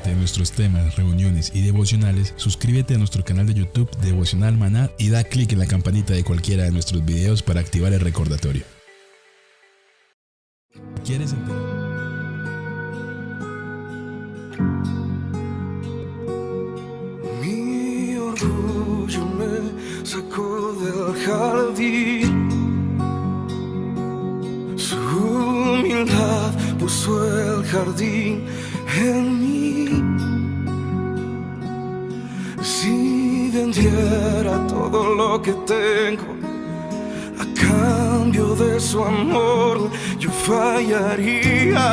enterarte de nuestros temas, reuniones y devocionales, suscríbete a nuestro canal de YouTube Devocional Maná y da clic en la campanita de cualquiera de nuestros videos para activar el recordatorio. ¿Quieres enterar? Mi orgullo me sacó del jardín, su humildad puso el jardín en mí. Si vendiera todo lo que tengo a cambio de su amor, yo fallaría.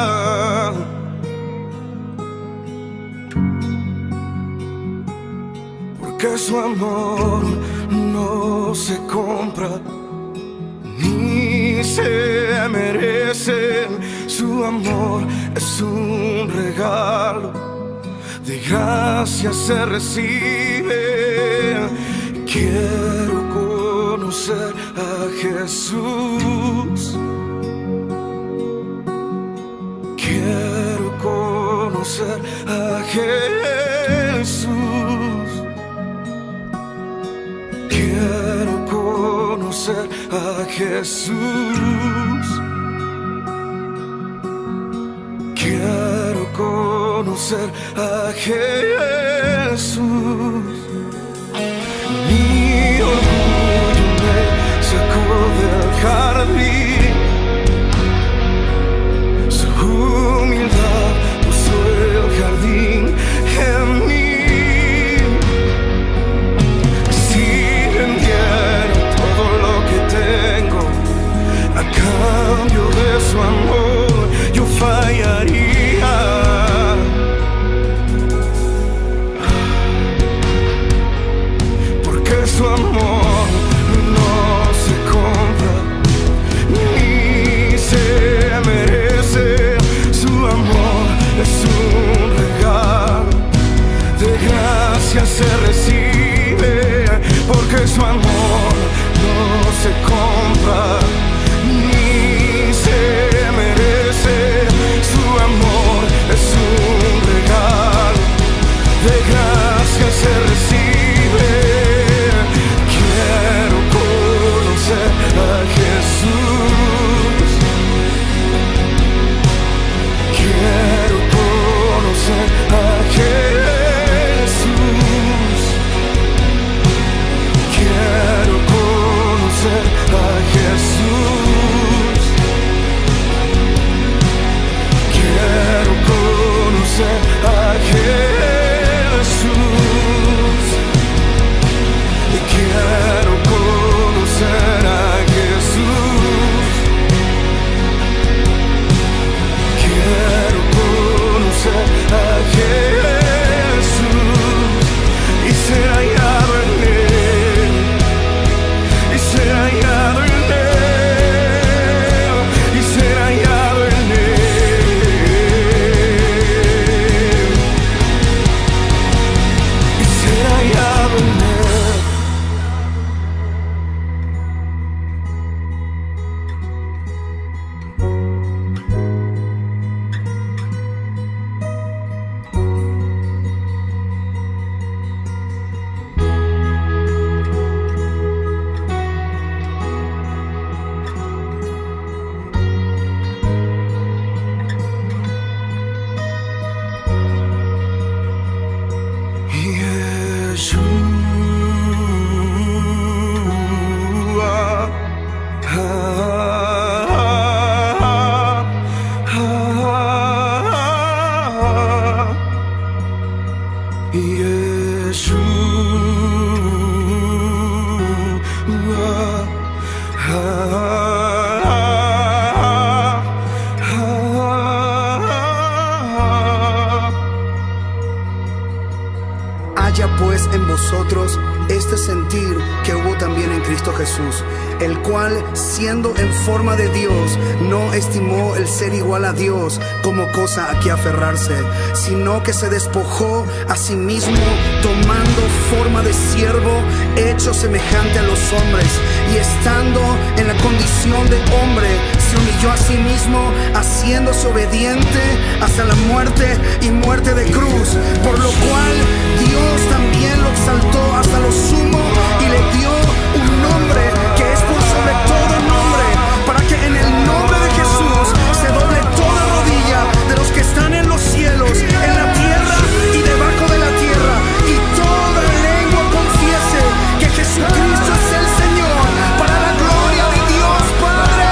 Porque su amor no se compra ni se merece. Su amor es un regalo, de gracia se recibe. Quiero conocer a Jesús. Quiero conocer a Jesús. Quiero conocer a Jesús. Quiero conocer a Jesús. Mi orgullo me sacó del jardín, su humildad puso el jardín en mí. Si vendiera todo lo que tengo a cambio de su amor, yo fallaría. Porque su amor no se compra ni se merece. Su amor es un regalo, de gracia se recibe. Porque su amor no se compra ni se merece. Su amor es un regalo, de gracia se recibe. Quiero conocer a Jesús. Quiero conocer a Jesús. Quiero conocer a Jesús. Quiero conocer a Jesús. Quiero conocer a Jesús. Quiero conocer a Jesús y ser hallado en él, y ser hallado en él, y ser hallado en él, y ser hallado en él. Haya pues en vosotros este sentir que hubo también en Cristo Jesús, el cual, siendo en forma de Dios, no estimó el ser igual a Dios como cosa a que aferrarse, sino que se despojó a sí mismo, tomando forma de siervo, hecho semejante a los hombres, y estando en la condición de hombre, se humilló a sí mismo, haciéndose obediente hasta la muerte y muerte de cruz, por lo cual Dios también lo exaltó hasta lo sumo y le dio un nombre que es por sobre todo nombre, para que en el nombre de Jesús se doble toda rodilla de los que están en los cielos, en la tierra y debajo de la tierra, y toda lengua confiese que Jesucristo es el Señor, para la gloria de Dios Padre.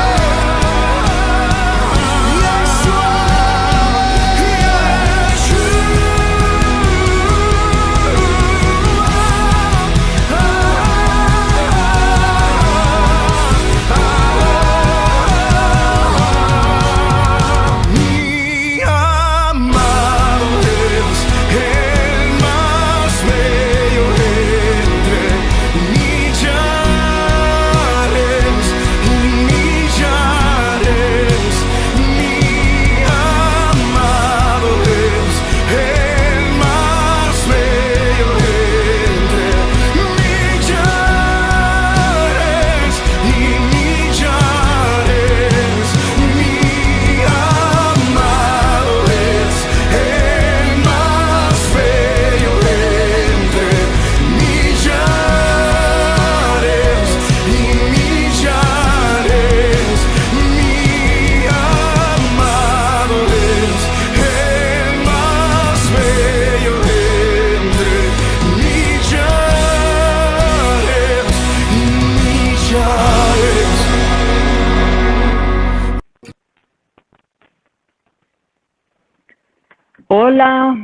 Hola,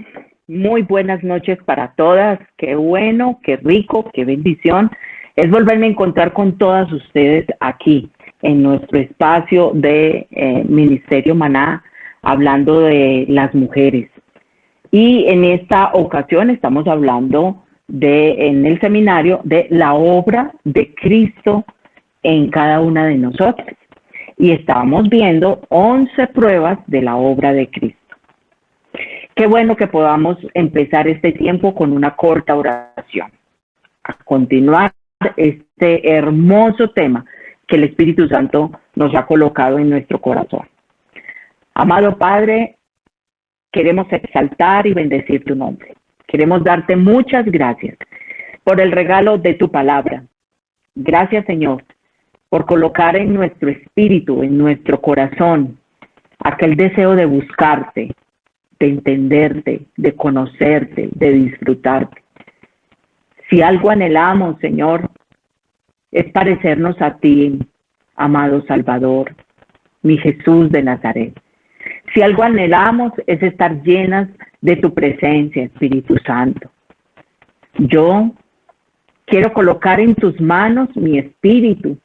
muy buenas noches para todas. Qué bueno, qué rico, qué bendición es volverme a encontrar con todas ustedes aquí en nuestro espacio de Ministerio Maná, hablando de las mujeres. Y en esta ocasión estamos hablando en el seminario de la obra de Cristo en cada una de nosotras. Y estamos viendo 11 pruebas de la obra de Cristo. Qué bueno que podamos empezar este tiempo con una corta oración. A continuar este hermoso tema que el Espíritu Santo nos ha colocado en nuestro corazón. Amado Padre, queremos exaltar y bendecir tu nombre. Queremos darte muchas gracias por el regalo de tu palabra. Gracias, Señor, por colocar en nuestro espíritu, en nuestro corazón, aquel deseo de buscarte, de entenderte, de conocerte, de disfrutarte. Si algo anhelamos, Señor, es parecernos a ti, amado Salvador, mi Jesús de Nazaret. Si algo anhelamos es estar llenas de tu presencia, Espíritu Santo. Yo quiero colocar en tus manos mi espíritu,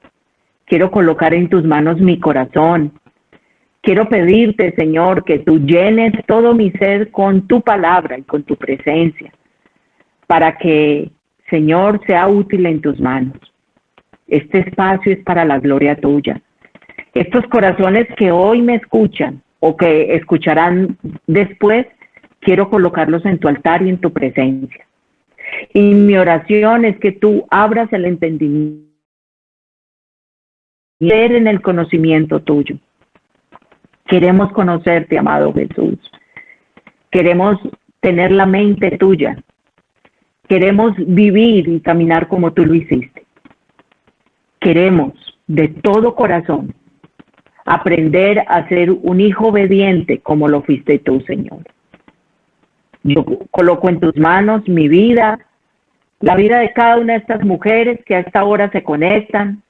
quiero colocar en tus manos mi corazón. Quiero pedirte, Señor, que tú llenes todo mi ser con tu palabra y con tu presencia, para que, Señor, sea útil en tus manos. Este espacio es para la gloria tuya. Estos corazones que hoy me escuchan o que escucharán después, quiero colocarlos en tu altar y en tu presencia. Y mi oración es que tú abras el entendimiento y leer en el conocimiento tuyo. Queremos conocerte, amado Jesús. Queremos tener la mente tuya. Queremos vivir y caminar como tú lo hiciste. Queremos de todo corazón aprender a ser un hijo obediente como lo fuiste tú, Señor. Yo coloco en tus manos mi vida, la vida de cada una de estas mujeres que a esta hora se conectan,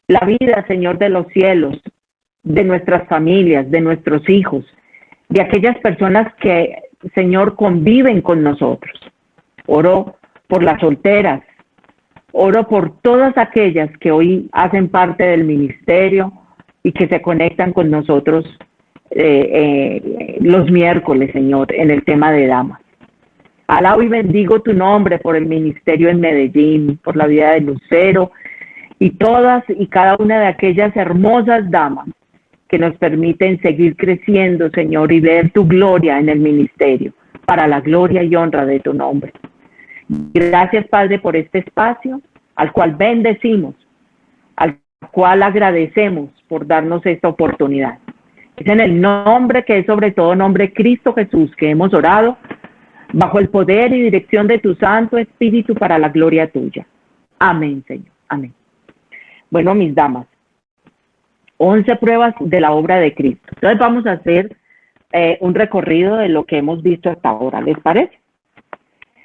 la vida, Señor, de los cielos, de nuestras familias, de nuestros hijos, de aquellas personas que, Señor, conviven con nosotros. Oro por las solteras, oro por todas aquellas que hoy hacen parte del ministerio y que se conectan con nosotros los miércoles, Señor, en el tema de damas. Alabo y bendigo tu nombre por el ministerio en Medellín, por la vida de Lucero y todas y cada una de aquellas hermosas damas que nos permiten seguir creciendo, Señor, y ver tu gloria en el ministerio, para la gloria y honra de tu nombre. Gracias, Padre, por este espacio, al cual bendecimos, al cual agradecemos por darnos esta oportunidad. Es en el nombre que es sobre todo nombre, Cristo Jesús, que hemos orado, bajo el poder y dirección de tu Santo Espíritu para la gloria tuya. Amén, Señor. Amén. Bueno, mis damas, 11 pruebas de la obra de Cristo. Entonces vamos a hacer un recorrido de lo que hemos visto hasta ahora, ¿les parece?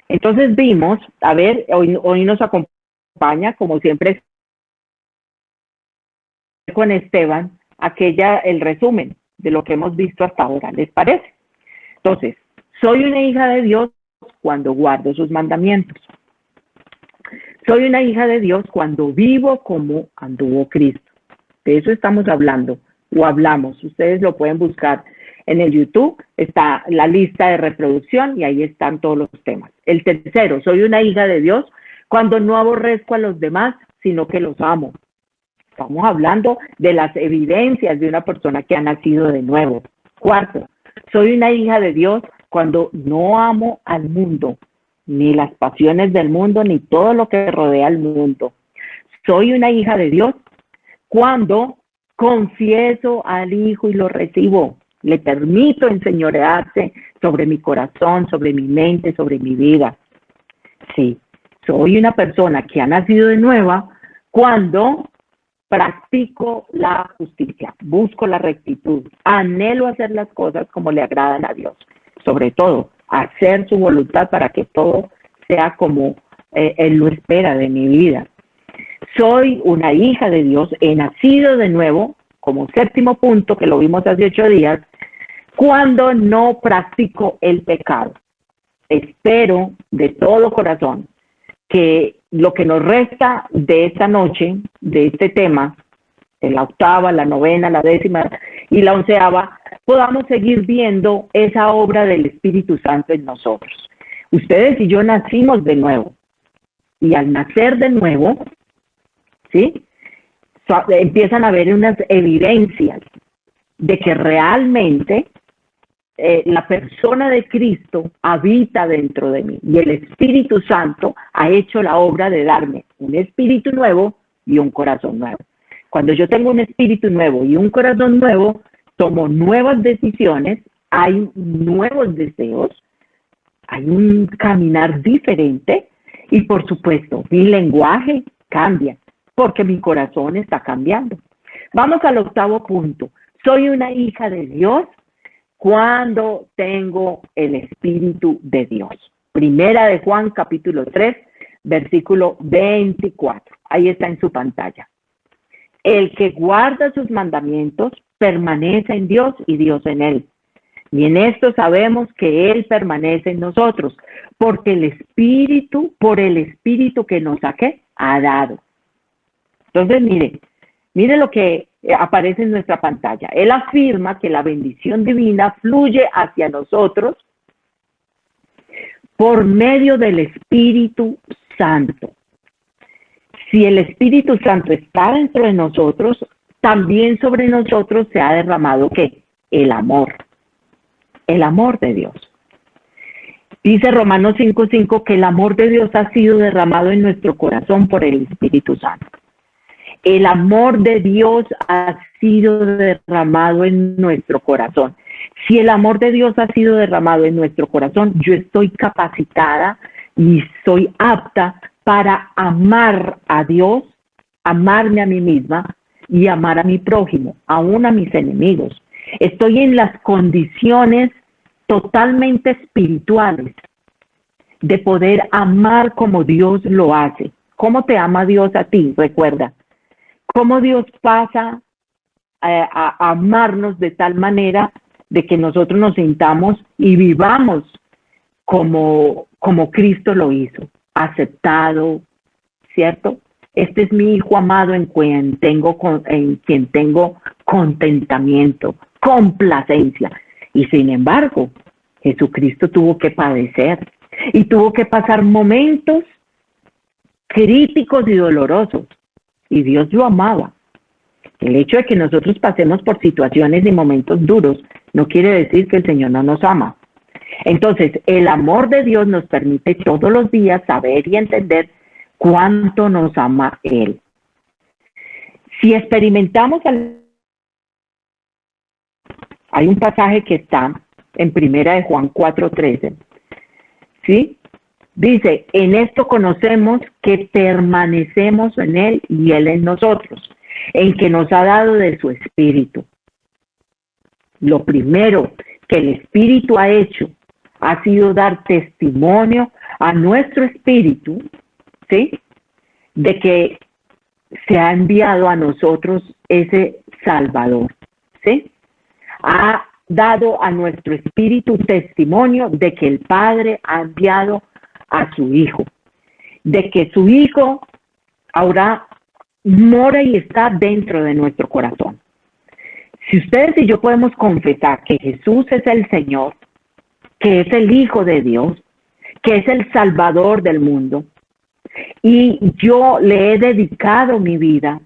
Entonces vimos, a ver, hoy nos acompaña, como siempre, con Esteban, el resumen de lo que hemos visto hasta ahora, ¿les parece? Entonces, soy una hija de Dios cuando guardo sus mandamientos. Soy una hija de Dios cuando vivo como anduvo Cristo. De eso estamos hablando, o hablamos. Ustedes lo pueden buscar en el YouTube, está la lista de reproducción y ahí están todos los temas. El tercero, soy una hija de Dios cuando no aborrezco a los demás, sino que los amo. Estamos hablando de las evidencias de una persona que ha nacido de nuevo. Cuarto, soy una hija de Dios cuando no amo al mundo, ni las pasiones del mundo, ni todo lo que rodea al mundo. Soy una hija de Dios cuando confieso al Hijo y lo recibo. Le permito enseñorearse sobre mi corazón, sobre mi mente, sobre mi vida. Sí, soy una persona que ha nacido de nueva cuando practico la justicia, busco la rectitud, anhelo hacer las cosas como le agradan a Dios. Sobre todo, hacer su voluntad para que todo sea como Él lo espera de mi vida. Soy una hija de Dios, he nacido de nuevo, como séptimo punto, que lo vimos hace 8 días, cuando no practico el pecado. Espero de todo corazón que lo que nos resta de esta noche, de este tema, en la 8ª, la 9ª, la 10ª y la 11ª, podamos seguir viendo esa obra del Espíritu Santo en nosotros. Ustedes y yo nacimos de nuevo. Y al nacer de nuevo, ¿sí? Empiezan a haber unas evidencias de que realmente la persona de Cristo habita dentro de mí. Y el Espíritu Santo ha hecho la obra de darme un espíritu nuevo y un corazón nuevo. Cuando yo tengo un espíritu nuevo y un corazón nuevo, tomo nuevas decisiones, hay nuevos deseos, hay un caminar diferente y por supuesto mi lenguaje cambia porque mi corazón está cambiando. Vamos al 8º punto. Soy una hija de Dios cuando tengo el Espíritu de Dios. Primera de Juan, capítulo 3, versículo 24. Ahí está en su pantalla. El que guarda sus mandamientos permanece en Dios y Dios en él. Y en esto sabemos que Él permanece en nosotros, porque el Espíritu, por el Espíritu que nos ha dado. Entonces, mire lo que aparece en nuestra pantalla. Él afirma que la bendición divina fluye hacia nosotros por medio del Espíritu Santo. Si el Espíritu Santo está dentro de nosotros, también sobre nosotros se ha derramado, ¿qué? El amor de Dios. Dice Romanos 5:5 que el amor de Dios ha sido derramado en nuestro corazón por el Espíritu Santo. El amor de Dios ha sido derramado en nuestro corazón. Si el amor de Dios ha sido derramado en nuestro corazón, yo estoy capacitada y soy apta para amar a Dios, amarme a mí misma y amar a mi prójimo, aún a mis enemigos. Estoy en las condiciones totalmente espirituales de poder amar como Dios lo hace. ¿Cómo te ama Dios a ti? Recuerda. ¿Cómo Dios pasa a amarnos de tal manera de que nosotros nos sintamos y vivamos como Cristo lo hizo? Aceptado, ¿cierto? Este es mi Hijo amado en quien tengo contentamiento, complacencia. Y sin embargo, Jesucristo tuvo que padecer y tuvo que pasar momentos críticos y dolorosos. Y Dios lo amaba. El hecho de que nosotros pasemos por situaciones y momentos duros no quiere decir que el Señor no nos ama. Entonces, el amor de Dios nos permite todos los días saber y entender cuánto nos ama Él. Si experimentamos Hay un pasaje que está en Primera de Juan 4:13, ¿sí? Dice, en esto conocemos que permanecemos en Él y Él en nosotros, en que nos ha dado de su Espíritu. Lo primero que el Espíritu ha hecho ha sido dar testimonio a nuestro espíritu, ¿sí? De que se ha enviado a nosotros ese Salvador, ¿sí? Ha dado a nuestro espíritu testimonio de que el Padre ha enviado a su Hijo, de que su Hijo ahora mora y está dentro de nuestro corazón. Si ustedes y yo podemos confesar que Jesús es el Señor, que es el Hijo de Dios, que es el Salvador del mundo, y yo le he dedicado mi vida,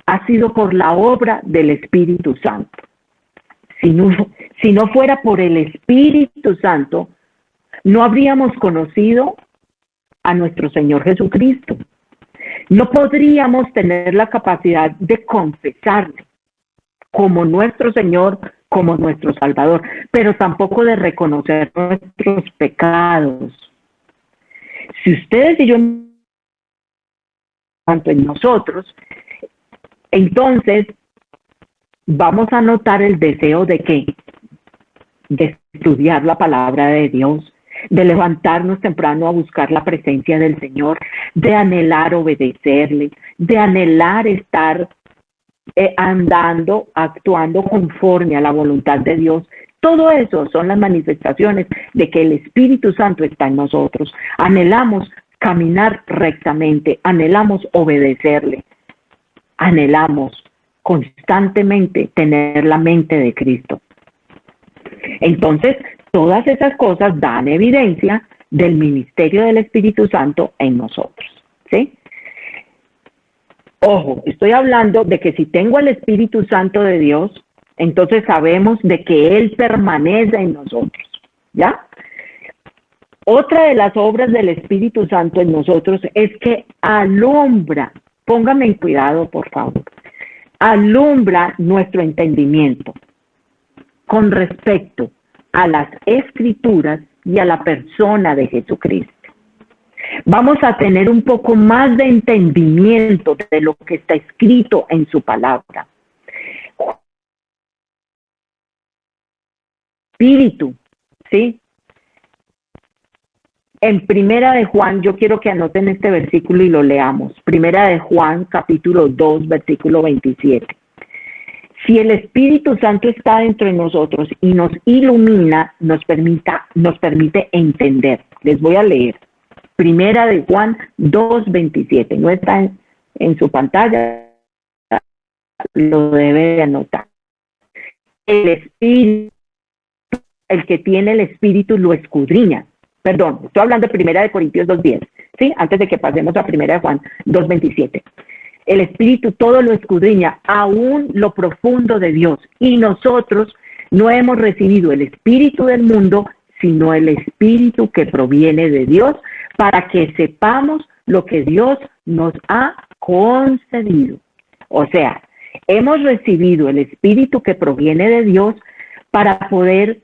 ha sido por la obra del Espíritu Santo. Si no fuera por el Espíritu Santo, no habríamos conocido a nuestro Señor Jesucristo. No podríamos tener la capacidad de confesarle como nuestro Señor, como nuestro Salvador, pero tampoco de reconocer nuestros pecados. Si ustedes y yo tanto en nosotros, entonces vamos a notar el deseo de ¿qué? De estudiar la palabra de Dios, de levantarnos temprano a buscar la presencia del Señor, de anhelar obedecerle, de anhelar estar andando, actuando conforme a la voluntad de Dios. Todo eso son las manifestaciones de que el Espíritu Santo está en nosotros. Anhelamos caminar rectamente, anhelamos obedecerle, anhelamos constantemente tener la mente de Cristo. Entonces, todas esas cosas dan evidencia del ministerio del Espíritu Santo en nosotros, ¿sí? Ojo, estoy hablando de que si tengo el Espíritu Santo de Dios, entonces sabemos de que Él permanece en nosotros, ¿ya? Otra de las obras del Espíritu Santo en nosotros es que alumbra, póngame en cuidado por favor, alumbra nuestro entendimiento con respecto a las Escrituras y a la persona de Jesucristo. Vamos a tener un poco más de entendimiento de lo que está escrito en su palabra. Espíritu, ¿sí? En Primera de Juan, yo quiero que anoten este versículo y lo leamos. Primera de Juan, capítulo 2, versículo 27. Si el Espíritu Santo está dentro de nosotros y nos ilumina, nos permite entender. Les voy a leer. Primera de Juan 2, 27. No está en su pantalla, lo debe de anotar. El Espíritu, el que tiene el Espíritu lo escudriña. Perdón, estoy hablando de Primera de Corintios 2:10, ¿sí? Antes de que pasemos a Primera de Juan 2:27. El Espíritu todo lo escudriña, aún lo profundo de Dios. Y nosotros no hemos recibido el Espíritu del mundo, sino el Espíritu que proviene de Dios, para que sepamos lo que Dios nos ha concedido. O sea, hemos recibido el Espíritu que proviene de Dios para poder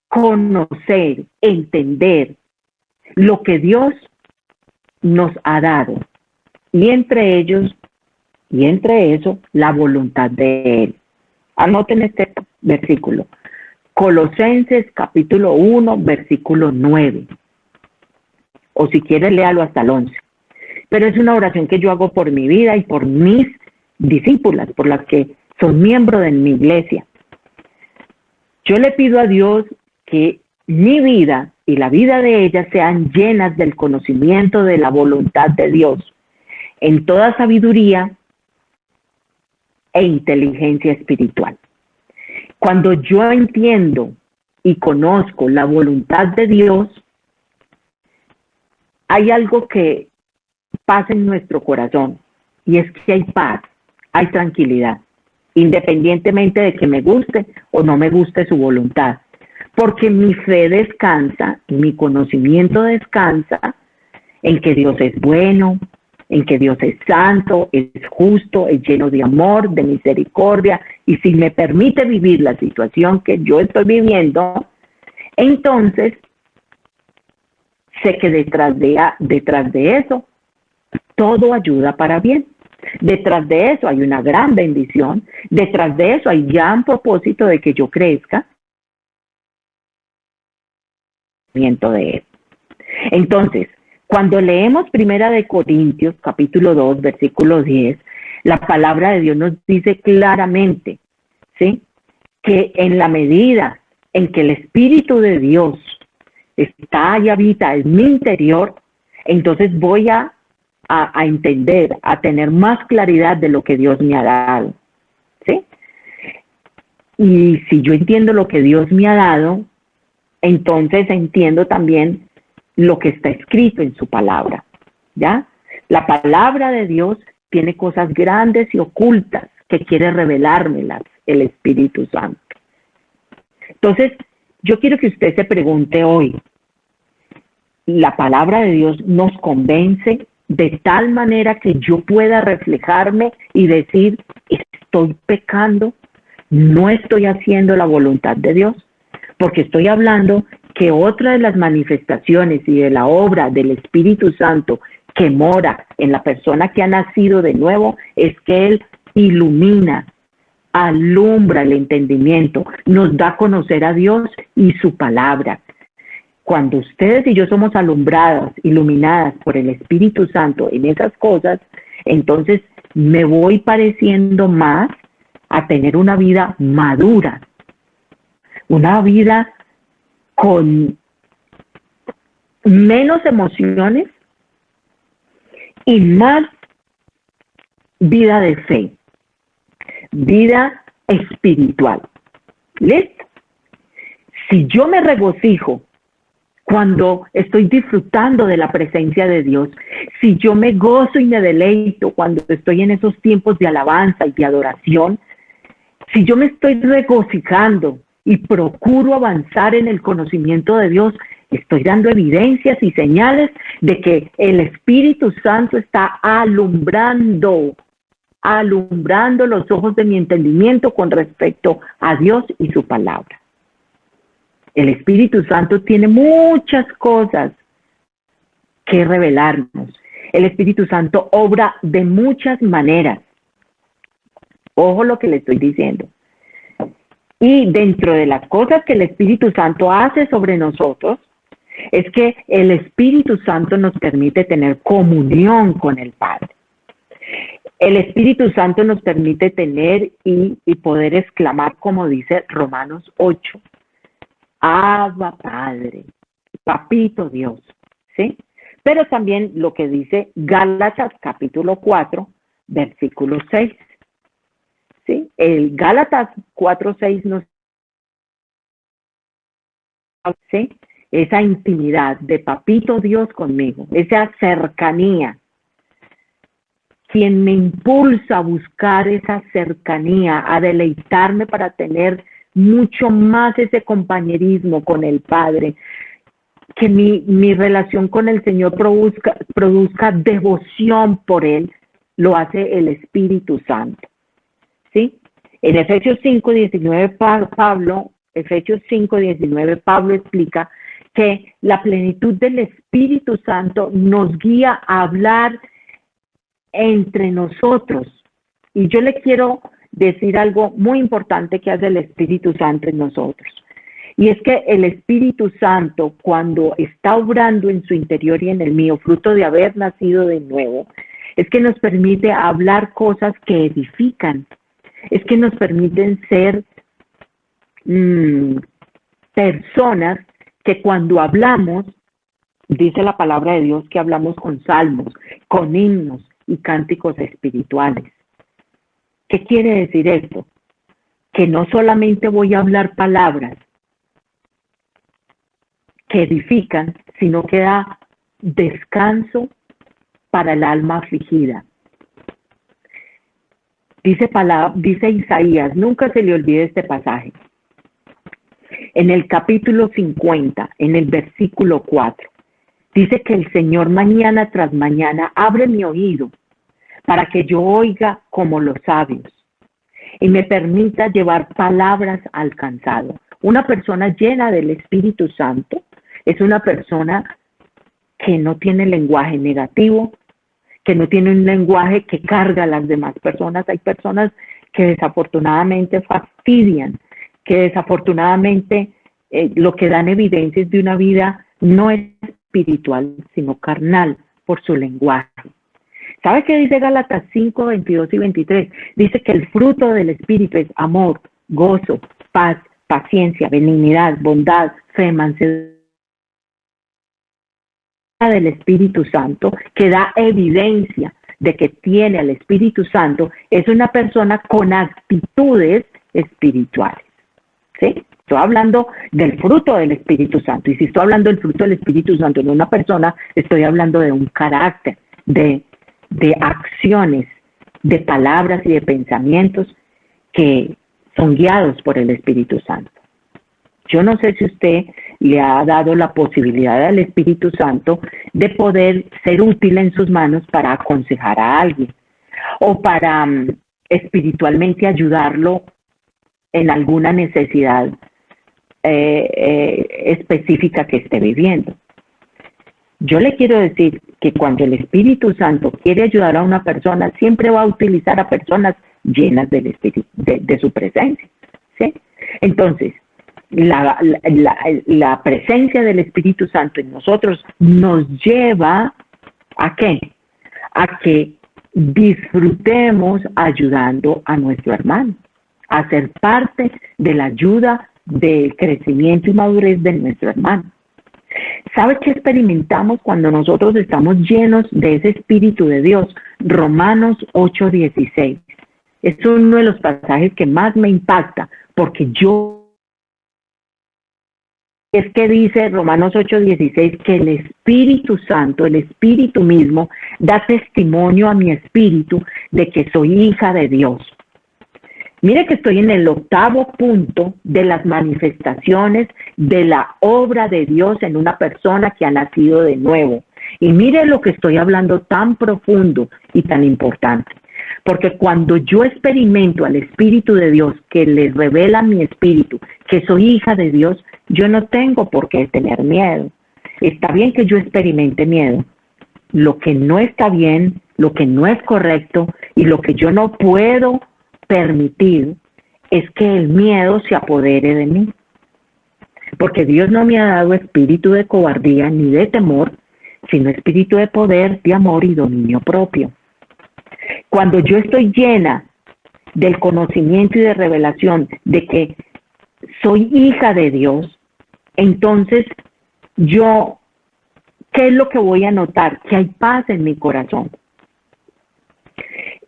conocer, entender lo que Dios nos ha dado. Y entre eso, la voluntad de Él. Anoten este versículo. Colosenses capítulo 1, versículo 9. O si quieres, léalo hasta el 11. Pero es una oración que yo hago por mi vida y por mis discípulas, por las que son miembros de mi iglesia. Yo le pido a Dios que mi vida y la vida de ellas sean llenas del conocimiento de la voluntad de Dios, en toda sabiduría e inteligencia espiritual. Cuando yo entiendo y conozco la voluntad de Dios, hay algo que pasa en nuestro corazón, y es que hay paz, hay tranquilidad, independientemente de que me guste o no me guste su voluntad, porque mi fe descansa y mi conocimiento descansa en que Dios es bueno, en que Dios es santo, es justo, es lleno de amor, de misericordia, y si me permite vivir la situación que yo estoy viviendo, entonces sé que detrás de eso todo ayuda para bien. Detrás de eso hay una gran bendición, detrás de eso hay ya un propósito de que yo crezca de él. Entonces, cuando leemos Primera de Corintios, capítulo 2, versículo 10, la palabra de Dios nos dice claramente, ¿sí?, que en la medida en que el Espíritu de Dios está y habita en mi interior, entonces voy a entender, a tener más claridad de lo que Dios me ha dado, ¿sí? Y si yo entiendo lo que Dios me ha dado, entonces entiendo también lo que está escrito en su palabra, ¿ya? La palabra de Dios tiene cosas grandes y ocultas que quiere revelármelas el Espíritu Santo. Entonces, yo quiero que usted se pregunte hoy, ¿la palabra de Dios nos convence de tal manera que yo pueda reflejarme y decir, estoy pecando, no estoy haciendo la voluntad de Dios? Porque estoy hablando que otra de las manifestaciones y de la obra del Espíritu Santo que mora en la persona que ha nacido de nuevo es que Él ilumina, alumbra el entendimiento, nos da a conocer a Dios y su palabra. Cuando ustedes y yo somos alumbradas, iluminadas por el Espíritu Santo en esas cosas, entonces me voy pareciendo más a tener una vida madura, una vida con menos emociones y más vida de fe, vida espiritual. ¿Listo? Si yo me regocijo cuando estoy disfrutando de la presencia de Dios, si yo me gozo y me deleito cuando estoy en esos tiempos de alabanza y de adoración, si yo me estoy regocijando y procuro avanzar en el conocimiento de Dios, estoy dando evidencias y señales de que el Espíritu Santo está alumbrando los ojos de mi entendimiento con respecto a Dios y su palabra. El Espíritu Santo tiene muchas cosas que revelarnos. El Espíritu Santo obra de muchas maneras. Ojo lo que le estoy diciendo. Y dentro de las cosas que el Espíritu Santo hace sobre nosotros, es que el Espíritu Santo nos permite tener comunión con el Padre. El Espíritu Santo nos permite tener y poder exclamar, como dice Romanos 8, Abba Padre, Papito Dios, ¿sí? Pero también lo que dice Gálatas capítulo 4, versículo 6. ¿Sí? El Gálatas 4:6 nos hace esa intimidad de Papito Dios conmigo, esa cercanía. Quien me impulsa a buscar esa cercanía, a deleitarme para tener mucho más ese compañerismo con el Padre, que mi relación con el Señor produzca devoción por Él, lo hace el Espíritu Santo. ¿Sí? En Efesios 5:19 Pablo explica que la plenitud del Espíritu Santo nos guía a hablar entre nosotros. Y yo le quiero decir algo muy importante que hace el Espíritu Santo en nosotros. Y es que el Espíritu Santo, cuando está obrando en su interior y en el mío, fruto de haber nacido de nuevo, es que nos permite hablar cosas que edifican. Es que nos permiten ser personas que cuando hablamos, dice la palabra de Dios que hablamos con salmos, con himnos y cánticos espirituales. ¿Qué quiere decir esto? Que no solamente voy a hablar palabras que edifican, sino que da descanso para el alma afligida. Dice Isaías, nunca se le olvide este pasaje. En el capítulo 50, en el versículo 4, Dice que el Señor mañana tras mañana abre mi oído para que yo oiga como los sabios y me permita llevar palabras al cansado. Una persona llena del Espíritu Santo es una persona que no tiene lenguaje negativo, que no tiene un lenguaje que carga a las demás personas. Hay personas que desafortunadamente fastidian, que desafortunadamente lo que dan evidencias de una vida no espiritual, sino carnal por su lenguaje. ¿Sabe qué dice Gálatas 5, 22 y 23? Dice que el fruto del Espíritu es amor, gozo, paz, paciencia, benignidad, bondad, fe, mansedumbre. Del Espíritu Santo, que da evidencia de que tiene al Espíritu Santo, es una persona con actitudes espirituales. ¿Sí? Estoy hablando del fruto del Espíritu Santo. Y si estoy hablando del fruto del Espíritu Santo en una persona, estoy hablando de un carácter, de acciones, de palabras y de pensamientos que son guiados por el Espíritu Santo. Yo no sé si usted le ha dado la posibilidad al Espíritu Santo de poder ser útil en sus manos para aconsejar a alguien o para espiritualmente ayudarlo en alguna necesidad específica que esté viviendo. Yo le quiero decir que cuando el Espíritu Santo quiere ayudar a una persona, siempre va a utilizar a personas llenas del Espíritu, de su presencia, ¿sí? Entonces, la presencia del Espíritu Santo en nosotros nos lleva ¿a qué? A que disfrutemos ayudando a nuestro hermano, a ser parte de la ayuda del crecimiento y madurez de nuestro hermano. ¿Sabe qué experimentamos cuando nosotros estamos llenos de ese Espíritu de Dios? Romanos 8:16. Es uno de los pasajes que más me impacta, porque es que dice Romanos 8:16 que el Espíritu Santo, el Espíritu mismo, da testimonio a mi espíritu de que soy hija de Dios. Mire que estoy en el 8º punto de las manifestaciones de la obra de Dios en una persona que ha nacido de nuevo. Y mire lo que estoy hablando tan profundo y tan importante. Porque cuando yo experimento al Espíritu de Dios que le revela a mi espíritu que soy hija de Dios, yo no tengo por qué tener miedo. Está bien que yo experimente miedo. Lo que no está bien, lo que no es correcto y lo que yo no puedo permitir es que el miedo se apodere de mí. Porque Dios no me ha dado espíritu de cobardía ni de temor, sino espíritu de poder, de amor y dominio propio. Cuando yo estoy llena del conocimiento y de revelación de que soy hija de Dios, entonces yo, ¿qué es lo que voy a notar? Que hay paz en mi corazón.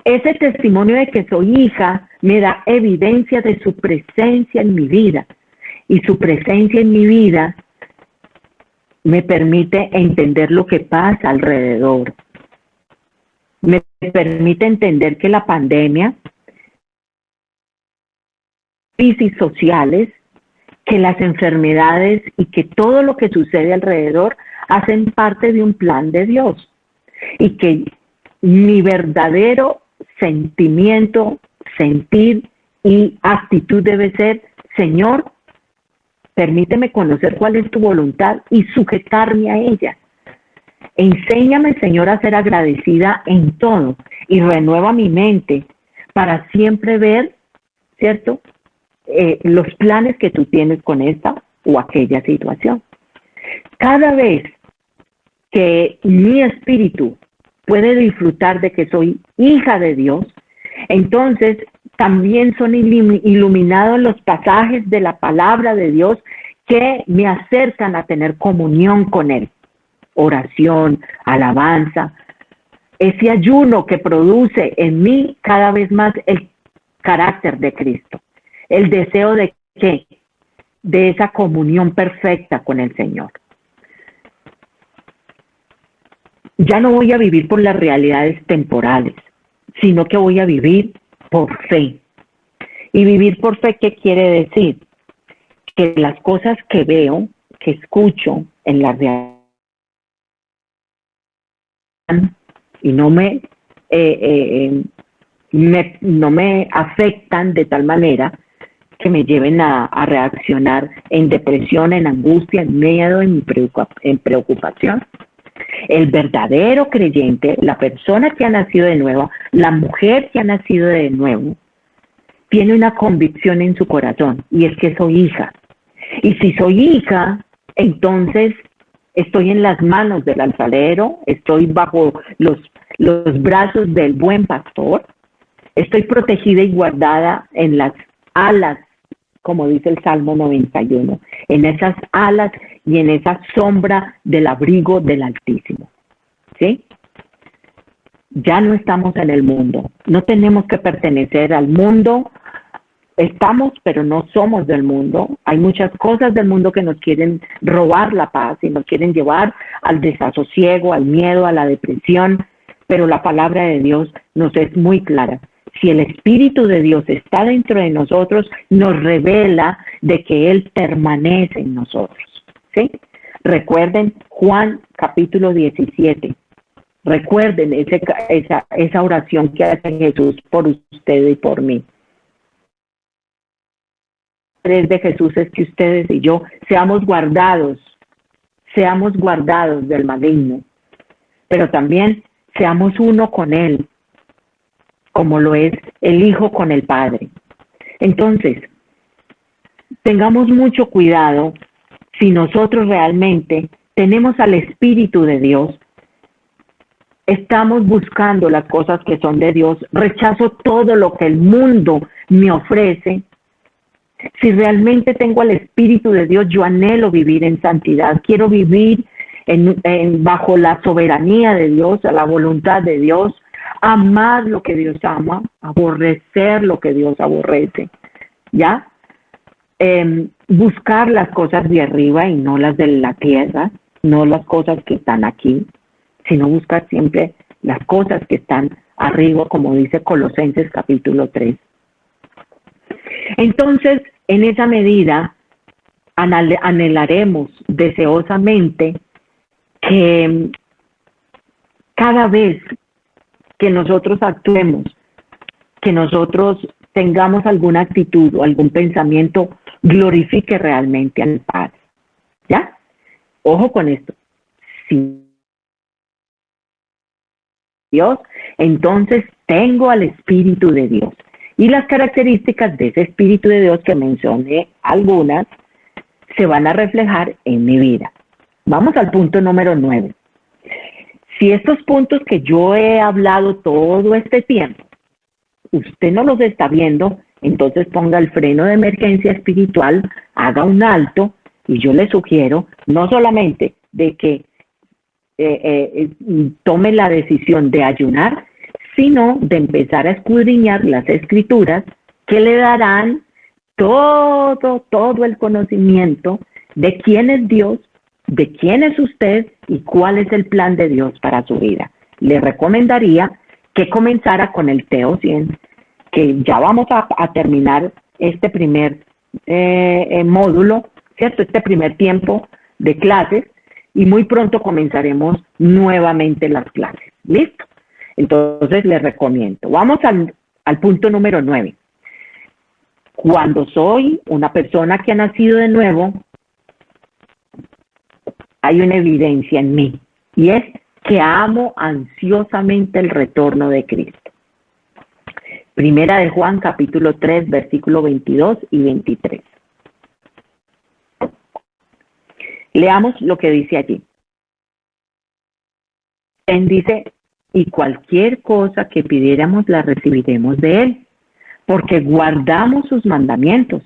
Ese testimonio de que soy hija me da evidencia de su presencia en mi vida. Y su presencia en mi vida me permite entender lo que pasa alrededor. Me permite entender que la pandemia, crisis sociales, que las enfermedades y que todo lo que sucede alrededor hacen parte de un plan de Dios. Y que mi verdadero sentimiento, sentir y actitud debe ser: Señor, permíteme conocer cuál es tu voluntad y sujetarme a ella. Enséñame, Señor, a ser agradecida en todo y renueva mi mente para siempre ver, ¿cierto?, los planes que tú tienes con esta o aquella situación. Cada vez que mi espíritu puede disfrutar de que soy hija de Dios, entonces también son iluminados los pasajes de la palabra de Dios que me acercan a tener comunión con Él. Oración, alabanza, ese ayuno que produce en mí cada vez más el carácter de Cristo, el deseo de ¿qué? De esa comunión perfecta con el Señor. Ya no voy a vivir por las realidades temporales, sino que voy a vivir por fe. Y vivir por fe, ¿qué quiere decir? Que las cosas que veo, que escucho en la realidad, y no me afectan de tal manera que me lleven a reaccionar en depresión, en angustia, en miedo, en preocupación. El verdadero creyente, la persona que ha nacido de nuevo, la mujer que ha nacido de nuevo, tiene una convicción en su corazón, y es que soy hija. Y si soy hija, entonces estoy en las manos del alfarero, estoy bajo los brazos del buen pastor, estoy protegida y guardada en las alas, como dice el Salmo 91, en esas alas y en esa sombra del abrigo del Altísimo. ¿Sí? Ya no estamos en el mundo, no tenemos que pertenecer al mundo, estamos pero no somos del mundo. Hay muchas cosas del mundo que nos quieren robar la paz y nos quieren llevar al desasosiego, al miedo, a la depresión, pero la palabra de Dios nos es muy clara. Si el Espíritu de Dios está dentro de nosotros, nos revela de que Él permanece en nosotros. ¿Sí? Recuerden Juan capítulo 17. Recuerden esa oración que hace Jesús por ustedes y por mí. El interés de Jesús es que ustedes y yo seamos guardados del maligno, pero también seamos uno con Él, como lo es el Hijo con el Padre. Entonces, tengamos mucho cuidado si nosotros realmente tenemos al Espíritu de Dios, estamos buscando las cosas que son de Dios, rechazo todo lo que el mundo me ofrece. Si realmente tengo al Espíritu de Dios, yo anhelo vivir en santidad, quiero vivir bajo la soberanía de Dios, a la voluntad de Dios, amar lo que Dios ama, aborrecer lo que Dios aborrece, ¿ya? Buscar las cosas de arriba y no las de la tierra, no las cosas que están aquí, sino buscar siempre las cosas que están arriba, como dice Colosenses capítulo 3. Entonces, en esa medida, anhelaremos deseosamente que cada vez que nosotros actuemos, que nosotros tengamos alguna actitud o algún pensamiento, glorifique realmente al Padre. ¿Ya? Ojo con esto. Si Dios, entonces tengo al Espíritu de Dios. Y las características de ese Espíritu de Dios que mencioné, algunas, se van a reflejar en mi vida. Vamos al punto número 9. Si estos puntos que yo he hablado todo este tiempo, usted no los está viendo, entonces ponga el freno de emergencia espiritual, haga un alto, y yo le sugiero no solamente de que tome la decisión de ayunar, sino de empezar a escudriñar las Escrituras que le darán todo el conocimiento de quién es Dios, de quién es usted y cuál es el plan de Dios para su vida. Le recomendaría que comenzara con el Teo 100, que ya vamos a terminar este primer módulo, ¿cierto? Este primer tiempo de clases, y muy pronto comenzaremos nuevamente las clases. ¿Listo? Entonces les recomiendo. Vamos al punto número 9. Cuando soy una persona que ha nacido de nuevo, hay una evidencia en mí, y es que amo ansiosamente el retorno de Cristo. Primera de Juan, capítulo 3, versículo 22 y 23. Leamos lo que dice allí. Él dice, y cualquier cosa que pidiéramos la recibiremos de Él, porque guardamos sus mandamientos,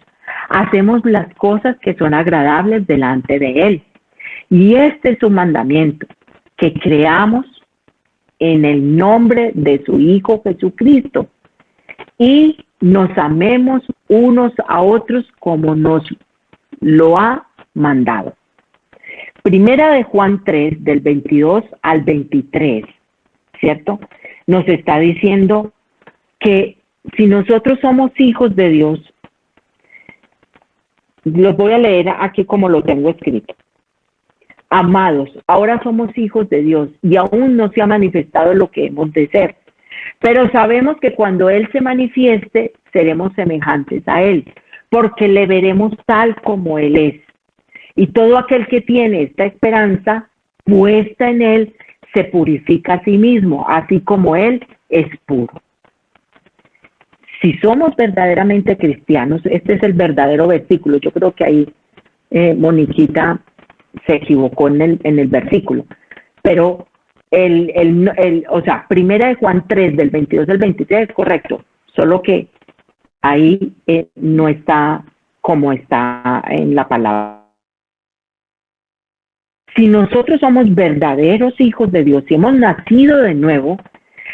hacemos las cosas que son agradables delante de Él. Y este es su mandamiento, que creamos en el nombre de su Hijo Jesucristo y nos amemos unos a otros como nos lo ha mandado. Primera de Juan 3, del 22 al 23, ¿cierto? Nos está diciendo que si nosotros somos hijos de Dios, los voy a leer aquí como lo tengo escrito. Amados, ahora somos hijos de Dios y aún no se ha manifestado lo que hemos de ser. Pero sabemos que cuando Él se manifieste, seremos semejantes a Él, porque le veremos tal como Él es. Y todo aquel que tiene esta esperanza puesta en Él, se purifica a sí mismo, así como Él es puro. Si somos verdaderamente cristianos, este es el verdadero versículo. Yo creo que ahí Moniquita se equivocó en el versículo, pero o sea, primera de Juan 3, del 22 al 23 es correcto, solo que ahí no está como está en la palabra. Si nosotros somos verdaderos hijos de Dios, si hemos nacido de nuevo,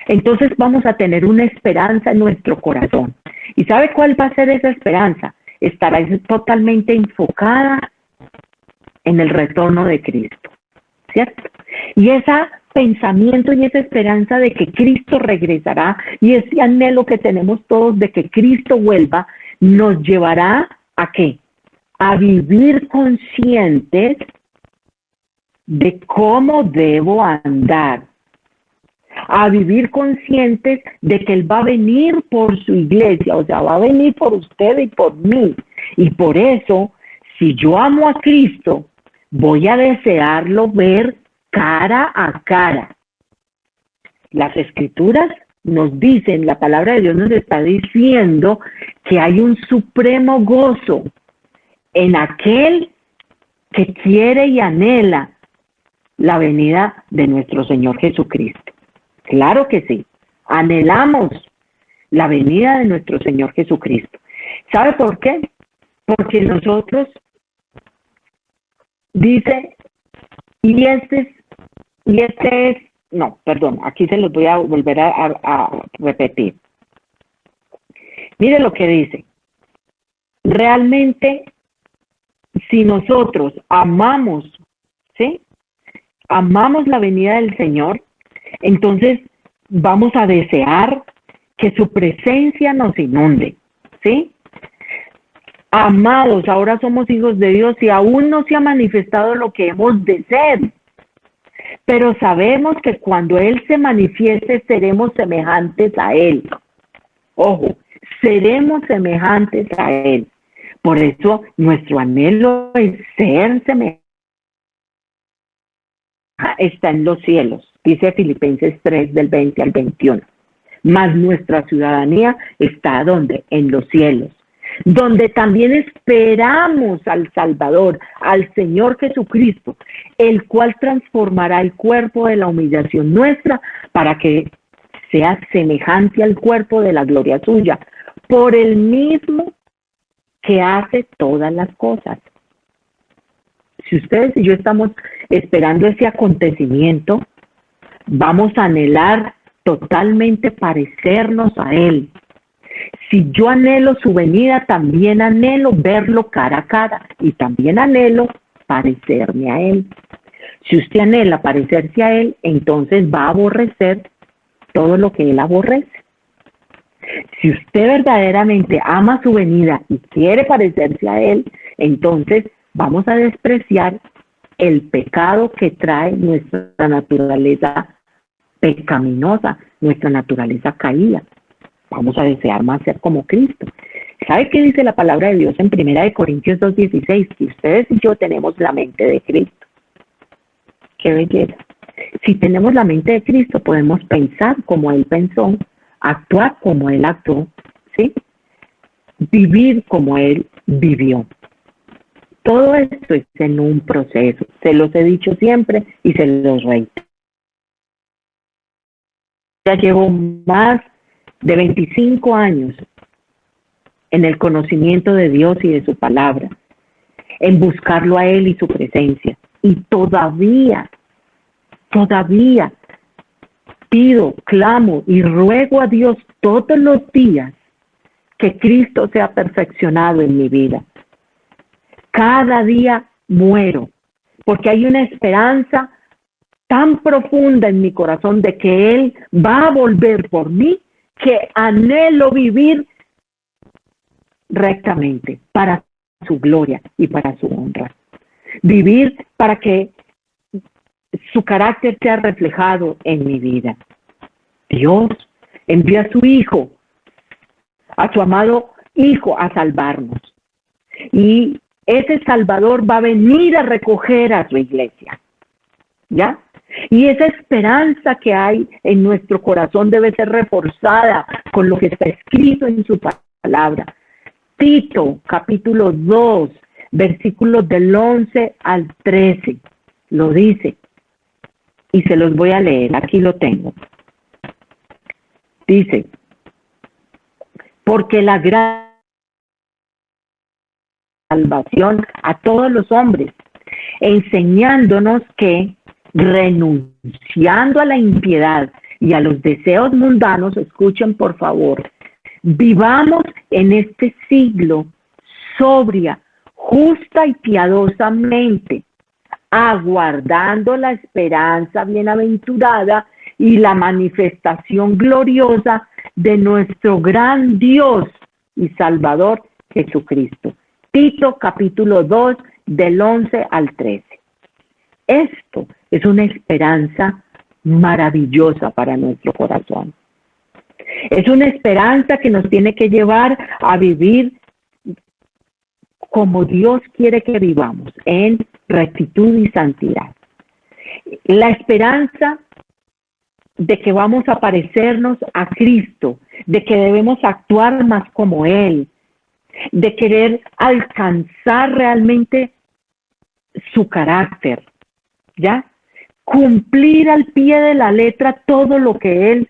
entonces vamos a tener una esperanza en nuestro corazón. ¿Y sabe cuál va a ser esa esperanza? Estará totalmente enfocada en el retorno de Cristo, ¿cierto? Y ese pensamiento y esa esperanza de que Cristo regresará y ese anhelo que tenemos todos de que Cristo vuelva, nos llevará ¿a qué? A vivir conscientes de cómo debo andar, a vivir conscientes de que Él va a venir por su iglesia, o sea, va a venir por usted y por mí. Y por eso, si yo amo a Cristo, voy a desearlo ver cara a cara. Las Escrituras nos dicen, la palabra de Dios nos está diciendo que hay un supremo gozo en aquel que quiere y anhela la venida de nuestro Señor Jesucristo. Claro que sí, anhelamos la venida de nuestro Señor Jesucristo. ¿Sabe por qué? Porque nosotros, dice, aquí se los voy a volver a repetir. Mire lo que dice. Realmente, si nosotros amamos, ¿sí? Amamos la venida del Señor, entonces vamos a desear que su presencia nos inunde, ¿sí? Amados, ahora somos hijos de Dios y aún no se ha manifestado lo que hemos de ser. Pero sabemos que cuando Él se manifieste, seremos semejantes a Él. Ojo, seremos semejantes a Él. Por eso nuestro anhelo es ser semejante. Está en los cielos, dice Filipenses 3, del 20 al 21. Mas nuestra ciudadanía está ¿dónde? En los cielos, donde también esperamos al Salvador, al Señor Jesucristo, el cual transformará el cuerpo de la humillación nuestra para que sea semejante al cuerpo de la gloria suya, por el mismo que hace todas las cosas. Si ustedes y yo estamos esperando ese acontecimiento, vamos a anhelar totalmente parecernos a Él. Si yo anhelo su venida, también anhelo verlo cara a cara y también anhelo parecerme a Él. Si usted anhela parecerse a Él, entonces va a aborrecer todo lo que Él aborrece. Si usted verdaderamente ama su venida y quiere parecerse a Él, entonces vamos a despreciar el pecado que trae nuestra naturaleza pecaminosa, nuestra naturaleza caída. Vamos a desear más ser como Cristo. ¿Sabe qué dice la palabra de Dios en 1 Corintios 2:16? Que ustedes y yo tenemos la mente de Cristo. ¡Qué belleza! Si tenemos la mente de Cristo, podemos pensar como Él pensó, actuar como Él actuó, ¿sí? Vivir como Él vivió. Todo esto es en un proceso. Se los he dicho siempre y se los reitero. Ya llevo más de 25 años en el conocimiento de Dios y de su palabra, en buscarlo a Él y su presencia. Y todavía pido, clamo y ruego a Dios todos los días que Cristo sea perfeccionado en mi vida. Cada día muero, porque hay una esperanza tan profunda en mi corazón de que Él va a volver por mí, que anhelo vivir rectamente para su gloria y para su honra. Vivir para que su carácter sea reflejado en mi vida. Dios envía a su Hijo, a su amado Hijo, a salvarnos. Y ese Salvador va a venir a recoger a su iglesia. ¿Ya? Y esa esperanza que hay en nuestro corazón debe ser reforzada con lo que está escrito en su palabra. Tito, capítulo 2, versículos del 11 al 13, lo dice. Y se los voy a leer, aquí lo tengo. Dice, porque la gran salvación a todos los hombres, enseñándonos que, renunciando a la impiedad y a los deseos mundanos, escuchen por favor, vivamos en este siglo sobria, justa y piadosamente, aguardando la esperanza bienaventurada y la manifestación gloriosa de nuestro gran Dios y Salvador Jesucristo. Tito capítulo 2 del 11 al 13. Esto es una esperanza maravillosa para nuestro corazón. Es una esperanza que nos tiene que llevar a vivir como Dios quiere que vivamos, en rectitud y santidad. La esperanza de que vamos a parecernos a Cristo, de que debemos actuar más como Él, de querer alcanzar realmente su carácter, ¿ya? Cumplir al pie de la letra todo lo que Él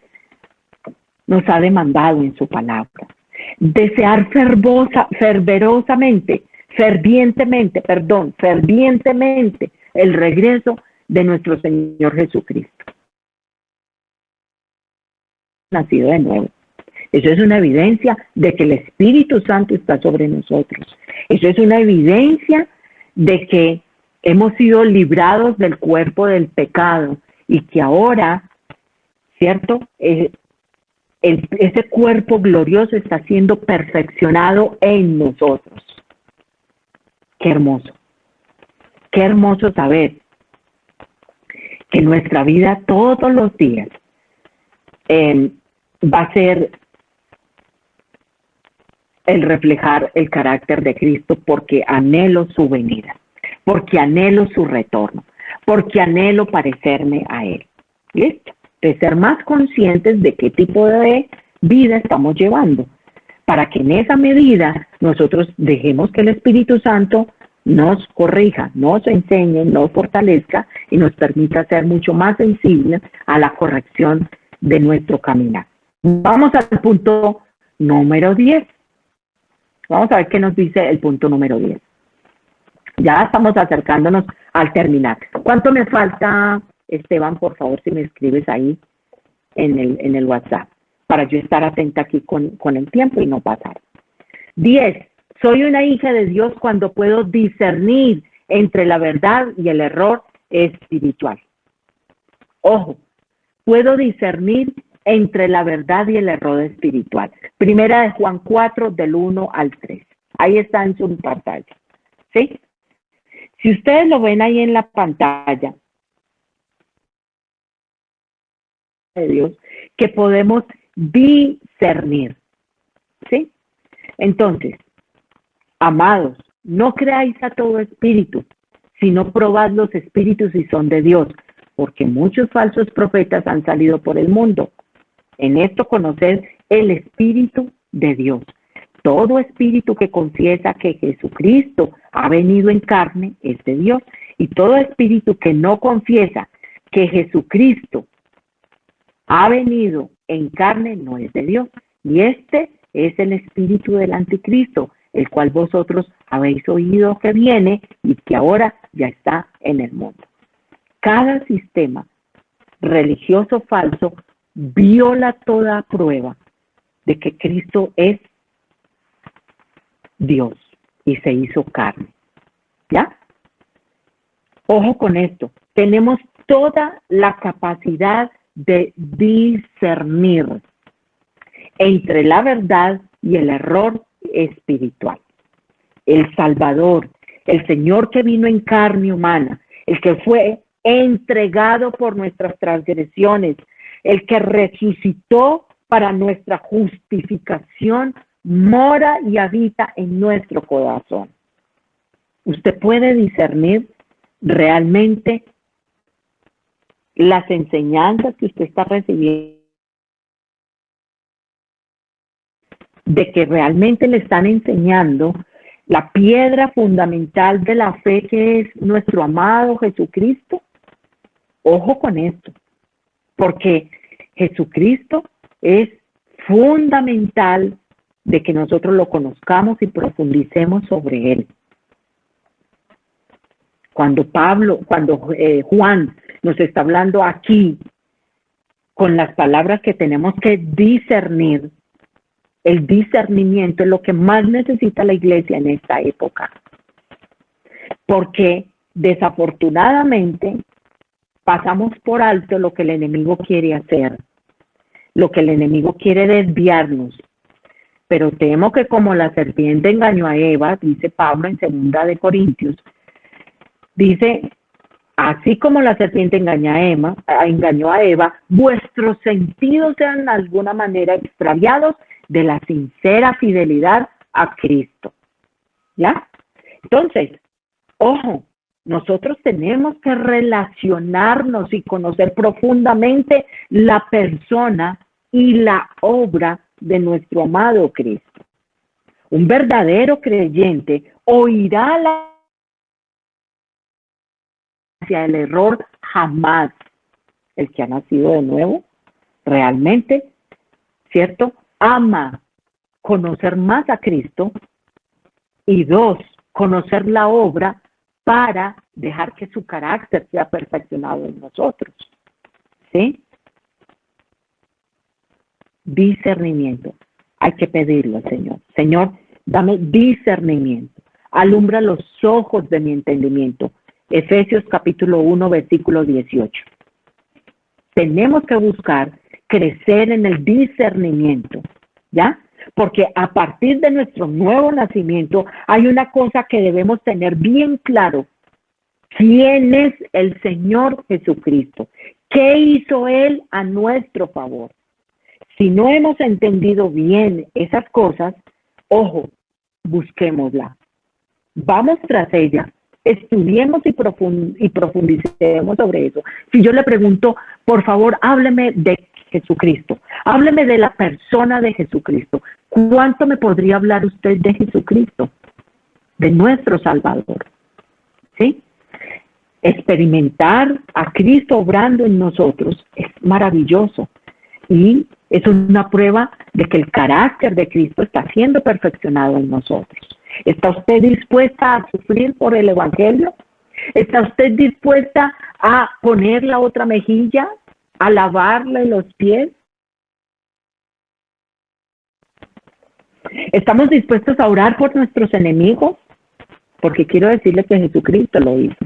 nos ha demandado en su palabra. Desear fervientemente el regreso de nuestro Señor Jesucristo. Nacido de nuevo. Eso es una evidencia de que el Espíritu Santo está sobre nosotros. Eso es una evidencia de que hemos sido librados del cuerpo del pecado y que ahora, ¿cierto? Ese cuerpo glorioso está siendo perfeccionado en nosotros. Qué hermoso. Qué hermoso saber que nuestra vida todos los días va a ser el reflejar el carácter de Cristo, porque anhelo su venida, porque anhelo su retorno, porque anhelo parecerme a Él. ¿Listo? De ser más conscientes de qué tipo de vida estamos llevando, para que en esa medida nosotros dejemos que el Espíritu Santo nos corrija, nos enseñe, nos fortalezca y nos permita ser mucho más sensibles a la corrección de nuestro caminar. Vamos al punto número 10. Vamos a ver qué nos dice el punto número 10. Ya estamos acercándonos al terminar. ¿Cuánto me falta, Esteban? Por favor, si me escribes ahí en el WhatsApp, para yo estar atenta aquí con el tiempo y no pasar. 10. Soy una hija de Dios cuando puedo discernir entre la verdad y el error espiritual. Ojo, puedo discernir entre la verdad y el error espiritual. Primera de Juan 4, del 1 al 3. Ahí está en su pantalla. ¿Sí? Si ustedes lo ven ahí en la pantalla de Dios, que podemos discernir. ¿Sí? Entonces, amados, no creáis a todo espíritu, sino probad los espíritus si son de Dios, porque muchos falsos profetas han salido por el mundo. En esto conoced el Espíritu de Dios. Todo espíritu que confiesa que Jesucristo ha venido en carne es de Dios, y todo espíritu que no confiesa que Jesucristo ha venido en carne no es de Dios. Y este es el espíritu del anticristo, el cual vosotros habéis oído que viene y que ahora ya está en el mundo. Cada sistema religioso falso viola toda prueba de que Cristo es Dios y se hizo carne. ¿Ya? Ojo con esto. Tenemos toda la capacidad de discernir entre la verdad y el error espiritual. El Salvador, el Señor que vino en carne humana, el que fue entregado por nuestras transgresiones, el que resucitó para nuestra justificación, mora y habita en nuestro corazón. Usted puede discernir realmente las enseñanzas que usted está recibiendo, de que realmente le están enseñando la piedra fundamental de la fe, que es nuestro amado Jesucristo. Ojo con esto, porque Jesucristo es fundamental de que nosotros lo conozcamos y profundicemos sobre él. Cuando Juan nos está hablando aquí con las palabras que tenemos que discernir, el discernimiento es lo que más necesita la iglesia en esta época. Porque desafortunadamente pasamos por alto lo que el enemigo quiere hacer, lo que el enemigo quiere desviarnos. Pero temo que como la serpiente engañó a Eva, dice Pablo en 2 Corintios, dice, así como la serpiente engañó a Eva, vuestros sentidos sean de alguna manera extraviados de la sincera fidelidad a Cristo. ¿Ya? Entonces, ojo, nosotros tenemos que relacionarnos y conocer profundamente la persona y la obra de nuestro amado Cristo. Un verdadero creyente oirá hacia el error jamás. El que ha nacido de nuevo, realmente, ¿cierto?, ama conocer más a Cristo, y 2, conocer la obra para dejar que su carácter sea perfeccionado en nosotros. ¿Sí? Discernimiento. Hay que pedirlo al Señor. Señor, dame discernimiento. Alumbra los ojos de mi entendimiento. Efesios capítulo 1, versículo 18. Tenemos que buscar crecer en el discernimiento, ¿ya? Porque a partir de nuestro nuevo nacimiento hay una cosa que debemos tener bien claro. ¿Quién es el Señor Jesucristo? ¿Qué hizo Él a nuestro favor? Si no hemos entendido bien esas cosas, ojo, busquémosla. Vamos tras ella. Estudiemos y profundicemos sobre eso. Si yo le pregunto, por favor, hábleme de Jesucristo. Hábleme de la persona de Jesucristo. ¿Cuánto me podría hablar usted de Jesucristo? De nuestro Salvador. ¿Sí? Experimentar a Cristo obrando en nosotros es maravilloso. Y es una prueba de que el carácter de Cristo está siendo perfeccionado en nosotros. ¿Está usted dispuesta a sufrir por el Evangelio? ¿Está usted dispuesta a poner la otra mejilla, a lavarle los pies? ¿Estamos dispuestos a orar por nuestros enemigos? Porque quiero decirle que Jesucristo lo hizo.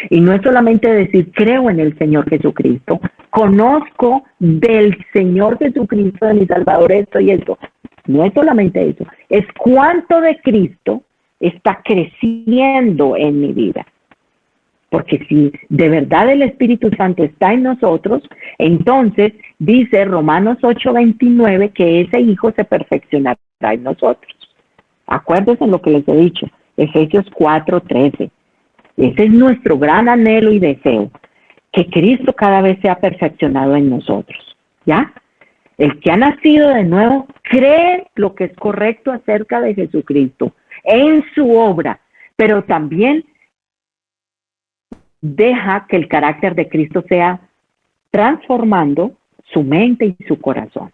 Y no es solamente decir, creo en el Señor Jesucristo, conozco del Señor Jesucristo, de mi Salvador, esto y esto. No es solamente eso, es cuánto de Cristo está creciendo en mi vida. Porque si de verdad el Espíritu Santo está en nosotros, entonces dice Romanos 8:29 que ese Hijo se perfeccionará en nosotros. Acuérdense en lo que les he dicho, Efesios 4:13. Ese es nuestro gran anhelo y deseo, que Cristo cada vez sea perfeccionado en nosotros. ¿Ya? El que ha nacido de nuevo cree lo que es correcto acerca de Jesucristo en su obra, pero también deja que el carácter de Cristo sea transformando su mente y su corazón.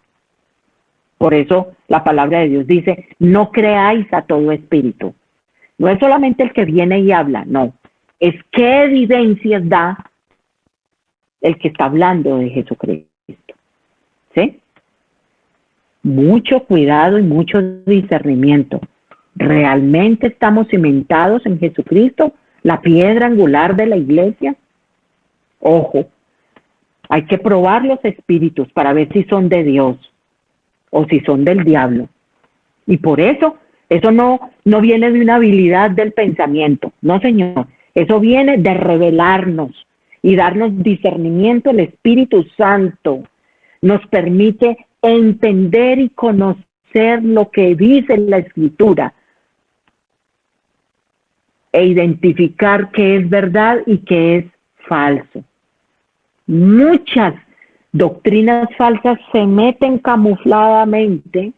Por eso la palabra de Dios dice, no creáis a todo espíritu. No es solamente el que viene y habla, no. Es qué evidencias da el que está hablando de Jesucristo. ¿Sí? Mucho cuidado y mucho discernimiento. ¿Realmente estamos cimentados en Jesucristo, la piedra angular de la iglesia? Ojo, hay que probar los espíritus para ver si son de Dios o si son del diablo. Y por eso no viene de una habilidad del pensamiento. No, Señor. Eso viene de revelarnos y darnos discernimiento, el Espíritu Santo nos permite entender y conocer lo que dice la Escritura e identificar qué es verdad y qué es falso. Muchas doctrinas falsas se meten camufladamente,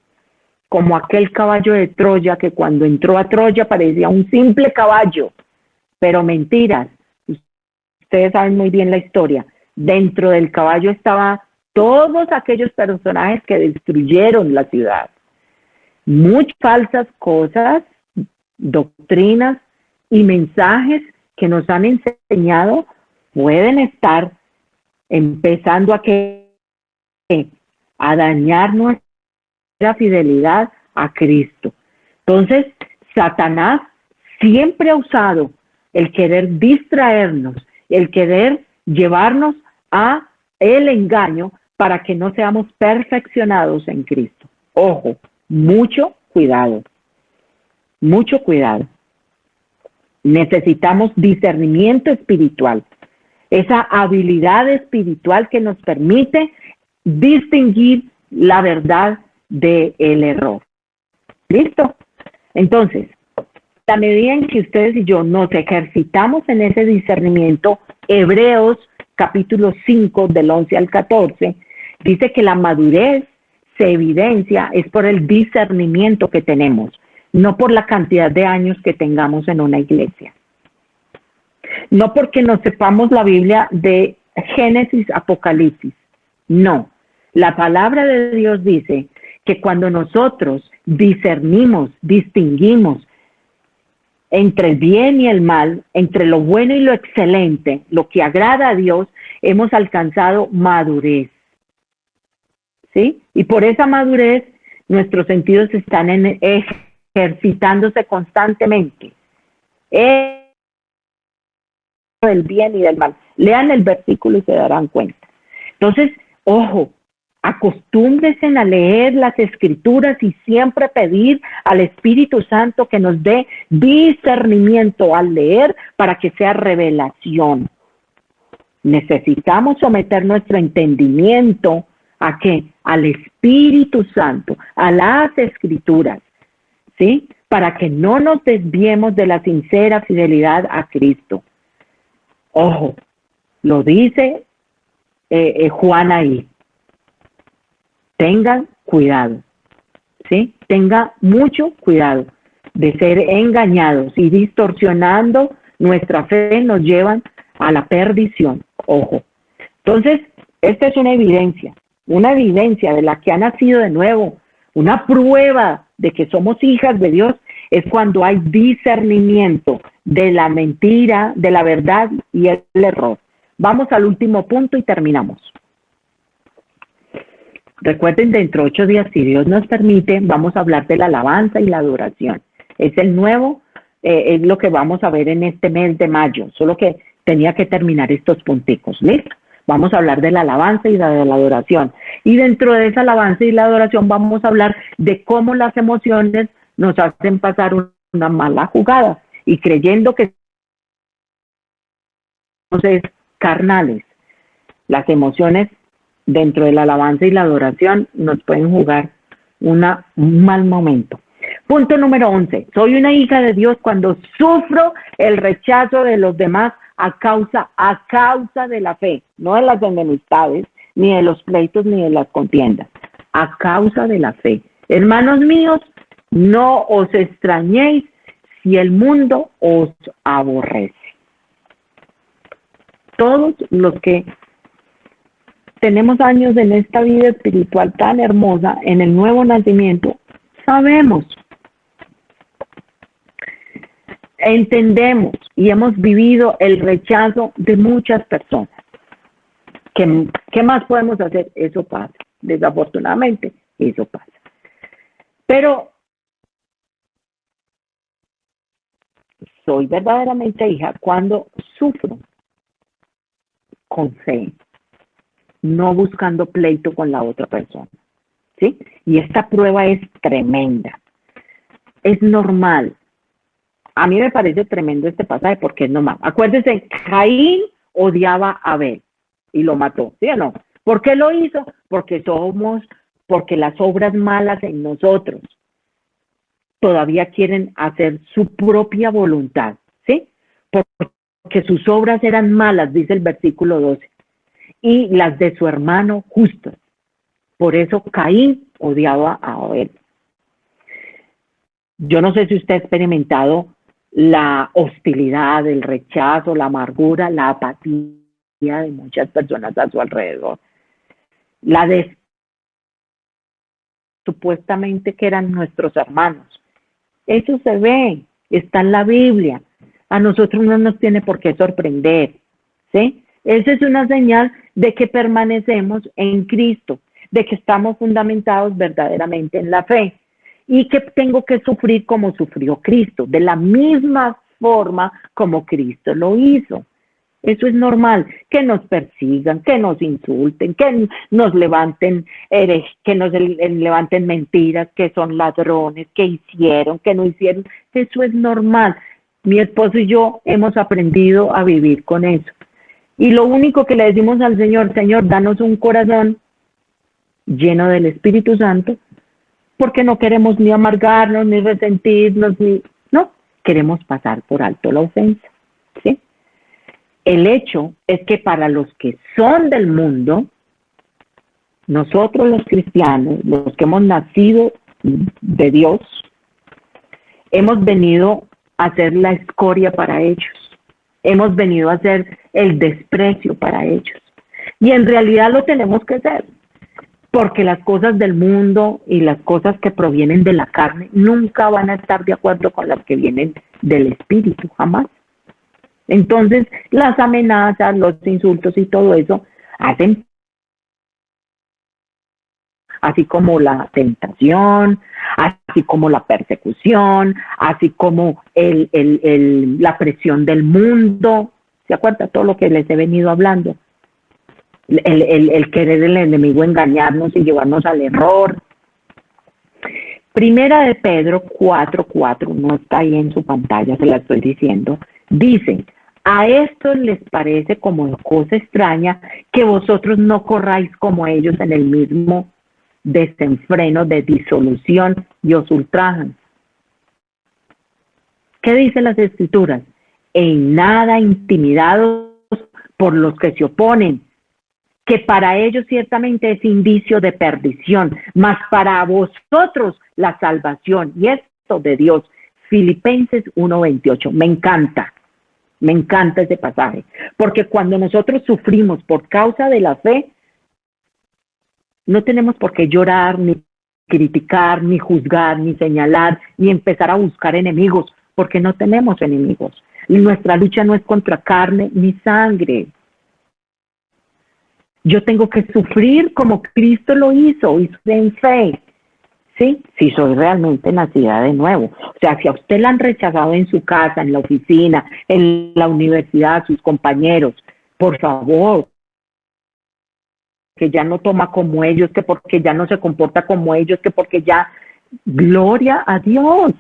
como aquel caballo de Troya que cuando entró a Troya parecía un simple caballo, pero mentiras. Ustedes saben muy bien la historia. Dentro del caballo estaban todos aquellos personajes que destruyeron la ciudad. Muchas falsas cosas, doctrinas y mensajes que nos han enseñado pueden estar empezando a dañar nuestra fidelidad a Cristo. Entonces, Satanás siempre ha usado el querer distraernos, el querer llevarnos a el engaño para que no seamos perfeccionados en Cristo. Ojo, mucho cuidado, mucho cuidado. Necesitamos discernimiento espiritual, esa habilidad espiritual que nos permite distinguir la verdad del error. ¿Listo? Entonces, a medida en que ustedes y yo nos ejercitamos en ese discernimiento, Hebreos capítulo 5 del 11 al 14, dice que la madurez se evidencia es por el discernimiento que tenemos, no por la cantidad de años que tengamos en una iglesia. No porque nos sepamos la Biblia de Génesis, Apocalipsis. No. La palabra de Dios dice que cuando nosotros discernimos, distinguimos entre el bien y el mal, entre lo bueno y lo excelente, lo que agrada a Dios, hemos alcanzado madurez. ¿Sí? Y por esa madurez, nuestros sentidos están ejercitándose constantemente. Del bien y del mal. Lean el versículo y se darán cuenta. Entonces, ojo, acostúmbrense a leer las Escrituras y siempre pedir al Espíritu Santo que nos dé discernimiento al leer para que sea revelación. Necesitamos someter nuestro entendimiento ¿a qué? Al Espíritu Santo, a las Escrituras, ¿sí? Para que no nos desviemos de la sincera fidelidad a Cristo. Ojo, lo dice Juan ahí. Tengan cuidado, ¿sí? Tenga mucho cuidado de ser engañados y distorsionando nuestra fe nos llevan a la perdición. Ojo. Entonces, esta es una evidencia de la que ha nacido de nuevo, una prueba de que somos hijas de Dios, es cuando hay discernimiento de la mentira, de la verdad y el error. Vamos al último punto y terminamos. Recuerden, dentro de 8 días, si Dios nos permite, vamos a hablar de la alabanza y la adoración. Es el nuevo, es lo que vamos a ver en este mes de mayo, solo que tenía que terminar estos punticos, ¿listo? Vamos a hablar de la alabanza y de la adoración. Y dentro de esa alabanza y la adoración vamos a hablar de cómo las emociones nos hacen pasar una mala jugada y creyendo que somos carnales. Las emociones dentro de la alabanza y la adoración nos pueden jugar un mal momento. Punto número 11. Soy una hija de Dios cuando sufro el rechazo de los demás a causa de la fe, no de las enemistades, ni de los pleitos, ni de las contiendas, a causa de la fe. Hermanos míos, no os extrañéis si el mundo os aborrece. Todos los que tenemos años en esta vida espiritual tan hermosa, en el nuevo nacimiento, sabemos, entendemos y hemos vivido el rechazo de muchas personas. ¿Qué más podemos hacer? Eso pasa. Desafortunadamente, eso pasa. Pero soy verdaderamente hija cuando sufro con fe, no buscando pleito con la otra persona, ¿sí? Y esta prueba es tremenda. Es normal. A mí me parece tremendo este pasaje porque es normal. Acuérdense, Caín odiaba a Abel y lo mató, ¿sí o no? ¿Por qué lo hizo? Porque las obras malas en nosotros todavía quieren hacer su propia voluntad, ¿sí? Porque sus obras eran malas, dice el versículo 12, y las de su hermano justas. Por eso Caín odiaba a Abel. Yo no sé si usted ha experimentado la hostilidad, el rechazo, la amargura, la apatía de muchas personas a su alrededor. Supuestamente que eran nuestros hermanos. Eso se ve, está en la Biblia. A nosotros no nos tiene por qué sorprender, ¿sí? Esa es una señal de que permanecemos en Cristo, de que estamos fundamentados verdaderamente en la fe y que tengo que sufrir como sufrió Cristo, de la misma forma como Cristo lo hizo. Eso es normal, que nos persigan, que nos insulten, que nos levanten levanten mentiras, que son ladrones, que hicieron, que no hicieron. Eso es normal. Mi esposo y yo hemos aprendido a vivir con eso. Y lo único que le decimos al Señor, Señor, danos un corazón lleno del Espíritu Santo, porque no queremos ni amargarnos, ni resentirnos, no, queremos pasar por alto la ofensa, ¿sí? El hecho es que para los que son del mundo, nosotros los cristianos, los que hemos nacido de Dios, hemos venido a ser la escoria para ellos. Hemos venido a ser el desprecio para ellos. Y en realidad lo tenemos que ser, porque las cosas del mundo y las cosas que provienen de la carne nunca van a estar de acuerdo con las que vienen del Espíritu, jamás. Entonces, las amenazas, los insultos y todo eso hacen, así como la tentación, así como la persecución, así como la presión del mundo. ¿Se acuerda todo lo que les he venido hablando? El querer el enemigo engañarnos y llevarnos al error. Primera de Pedro 4:4, no está ahí en su pantalla, se la estoy diciendo. Dice, a estos les parece como cosa extraña que vosotros no corráis como ellos en el mismo desenfreno de disolución y os ultrajan. ¿Qué dicen las Escrituras? En nada intimidados por los que se oponen, que para ellos ciertamente es indicio de perdición, mas para vosotros la salvación, y esto de Dios. Filipenses 1:28, me encanta ese pasaje, porque cuando nosotros sufrimos por causa de la fe, no tenemos por qué llorar, ni criticar, ni juzgar, ni señalar, ni empezar a buscar enemigos, porque no tenemos enemigos. Y nuestra lucha no es contra carne ni sangre. Yo tengo que sufrir como Cristo lo hizo en fe, ¿sí? Si soy realmente nacida de nuevo. O sea, si a usted la han rechazado en su casa, en la oficina, en la universidad, sus compañeros, por favor, que ya no toma como ellos, que porque ya no se comporta como ellos, que porque ya, gloria a Dios,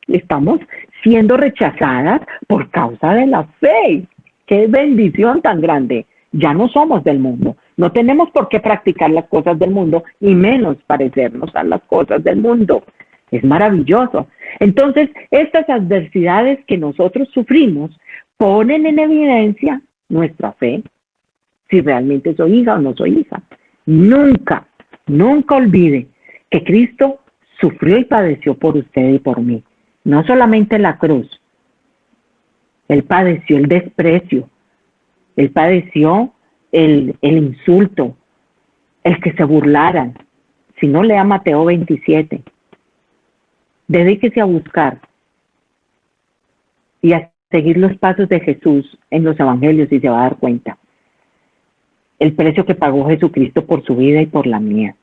estamos siendo rechazadas por causa de la fe. ¡Qué bendición tan grande! Ya no somos del mundo, no tenemos por qué practicar las cosas del mundo y menos parecernos a las cosas del mundo. Es maravilloso. Entonces, estas adversidades que nosotros sufrimos ponen en evidencia nuestra fe, si realmente soy hija o no soy hija. Nunca olvide que Cristo sufrió y padeció por usted y por mí. No solamente la cruz, Él padeció el desprecio, Él padeció el insulto, el que se burlaran. Si no, lea Mateo 27. Dedíquese a buscar y a seguir los pasos de Jesús en los evangelios y se va a dar cuenta. El precio que pagó Jesucristo por su vida y por la mía.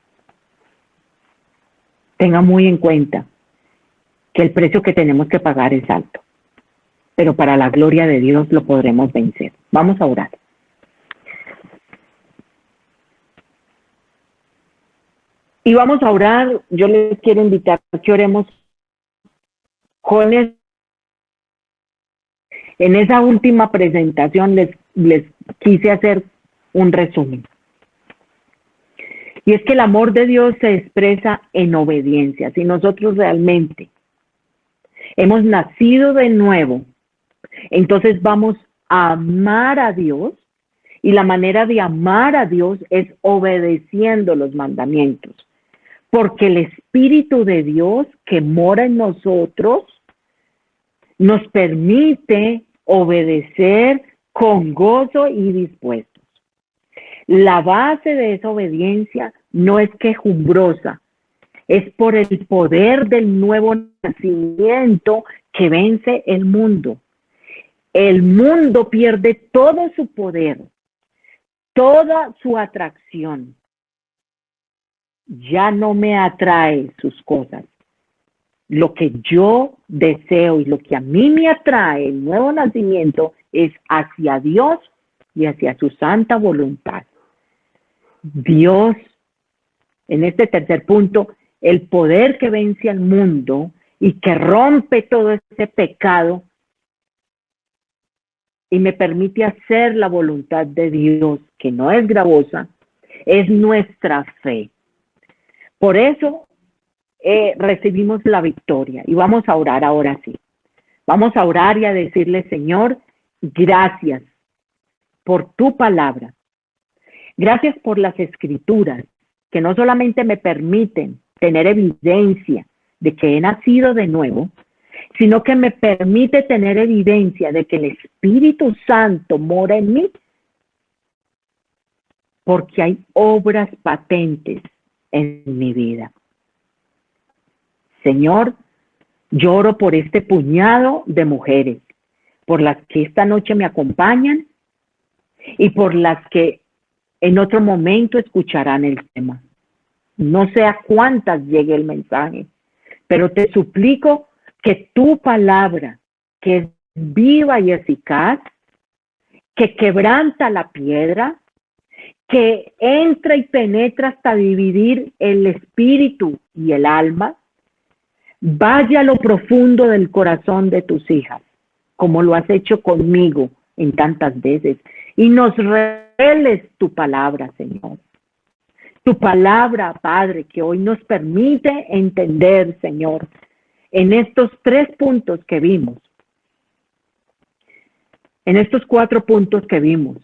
Tenga muy en cuenta que el precio que tenemos que pagar es alto, pero para la gloria de Dios lo podremos vencer. Vamos a orar. Y vamos a orar. Yo les quiero invitar a que oremos jóvenes. En esa última presentación les les quise hacer un resumen. Y es que el amor de Dios se expresa en obediencia. Si nosotros realmente hemos nacido de nuevo, entonces vamos a amar a Dios, y la manera de amar a Dios es obedeciendo los mandamientos, porque el Espíritu de Dios que mora en nosotros nos permite obedecer con gozo y dispuestos. La base de esa obediencia no es quejumbrosa, es por el poder del nuevo nacimiento que vence el mundo. El mundo pierde todo su poder, toda su atracción. Ya no me atrae sus cosas. Lo que yo deseo y lo que a mí me atrae el nuevo nacimiento es hacia Dios y hacia su santa voluntad. Dios, en este tercer punto, el poder que vence al mundo y que rompe todo ese pecado y me permite hacer la voluntad de Dios, que no es gravosa, es nuestra fe. Por eso recibimos la victoria y vamos a orar ahora sí. Vamos a orar y a decirle, Señor, gracias por tu palabra. Gracias por las escrituras, que no solamente me permiten tener evidencia de que he nacido de nuevo, sino que me permite tener evidencia de que el Espíritu Santo mora en mí, porque hay obras patentes en mi vida. Señor, yo oro por este puñado de mujeres, por las que esta noche me acompañan y por las que en otro momento escucharán el tema. No sé a cuántas llegue el mensaje, pero te suplico que tu palabra, que es viva y eficaz, que quebranta la piedra, que entra y penetra hasta dividir el espíritu y el alma, vaya a lo profundo del corazón de tus hijas, como lo has hecho conmigo en tantas veces, y nos reveles tu palabra, Señor. Tu palabra, Padre, que hoy nos permite entender, Señor, en estos 3 puntos que vimos, en estos 4 puntos que vimos,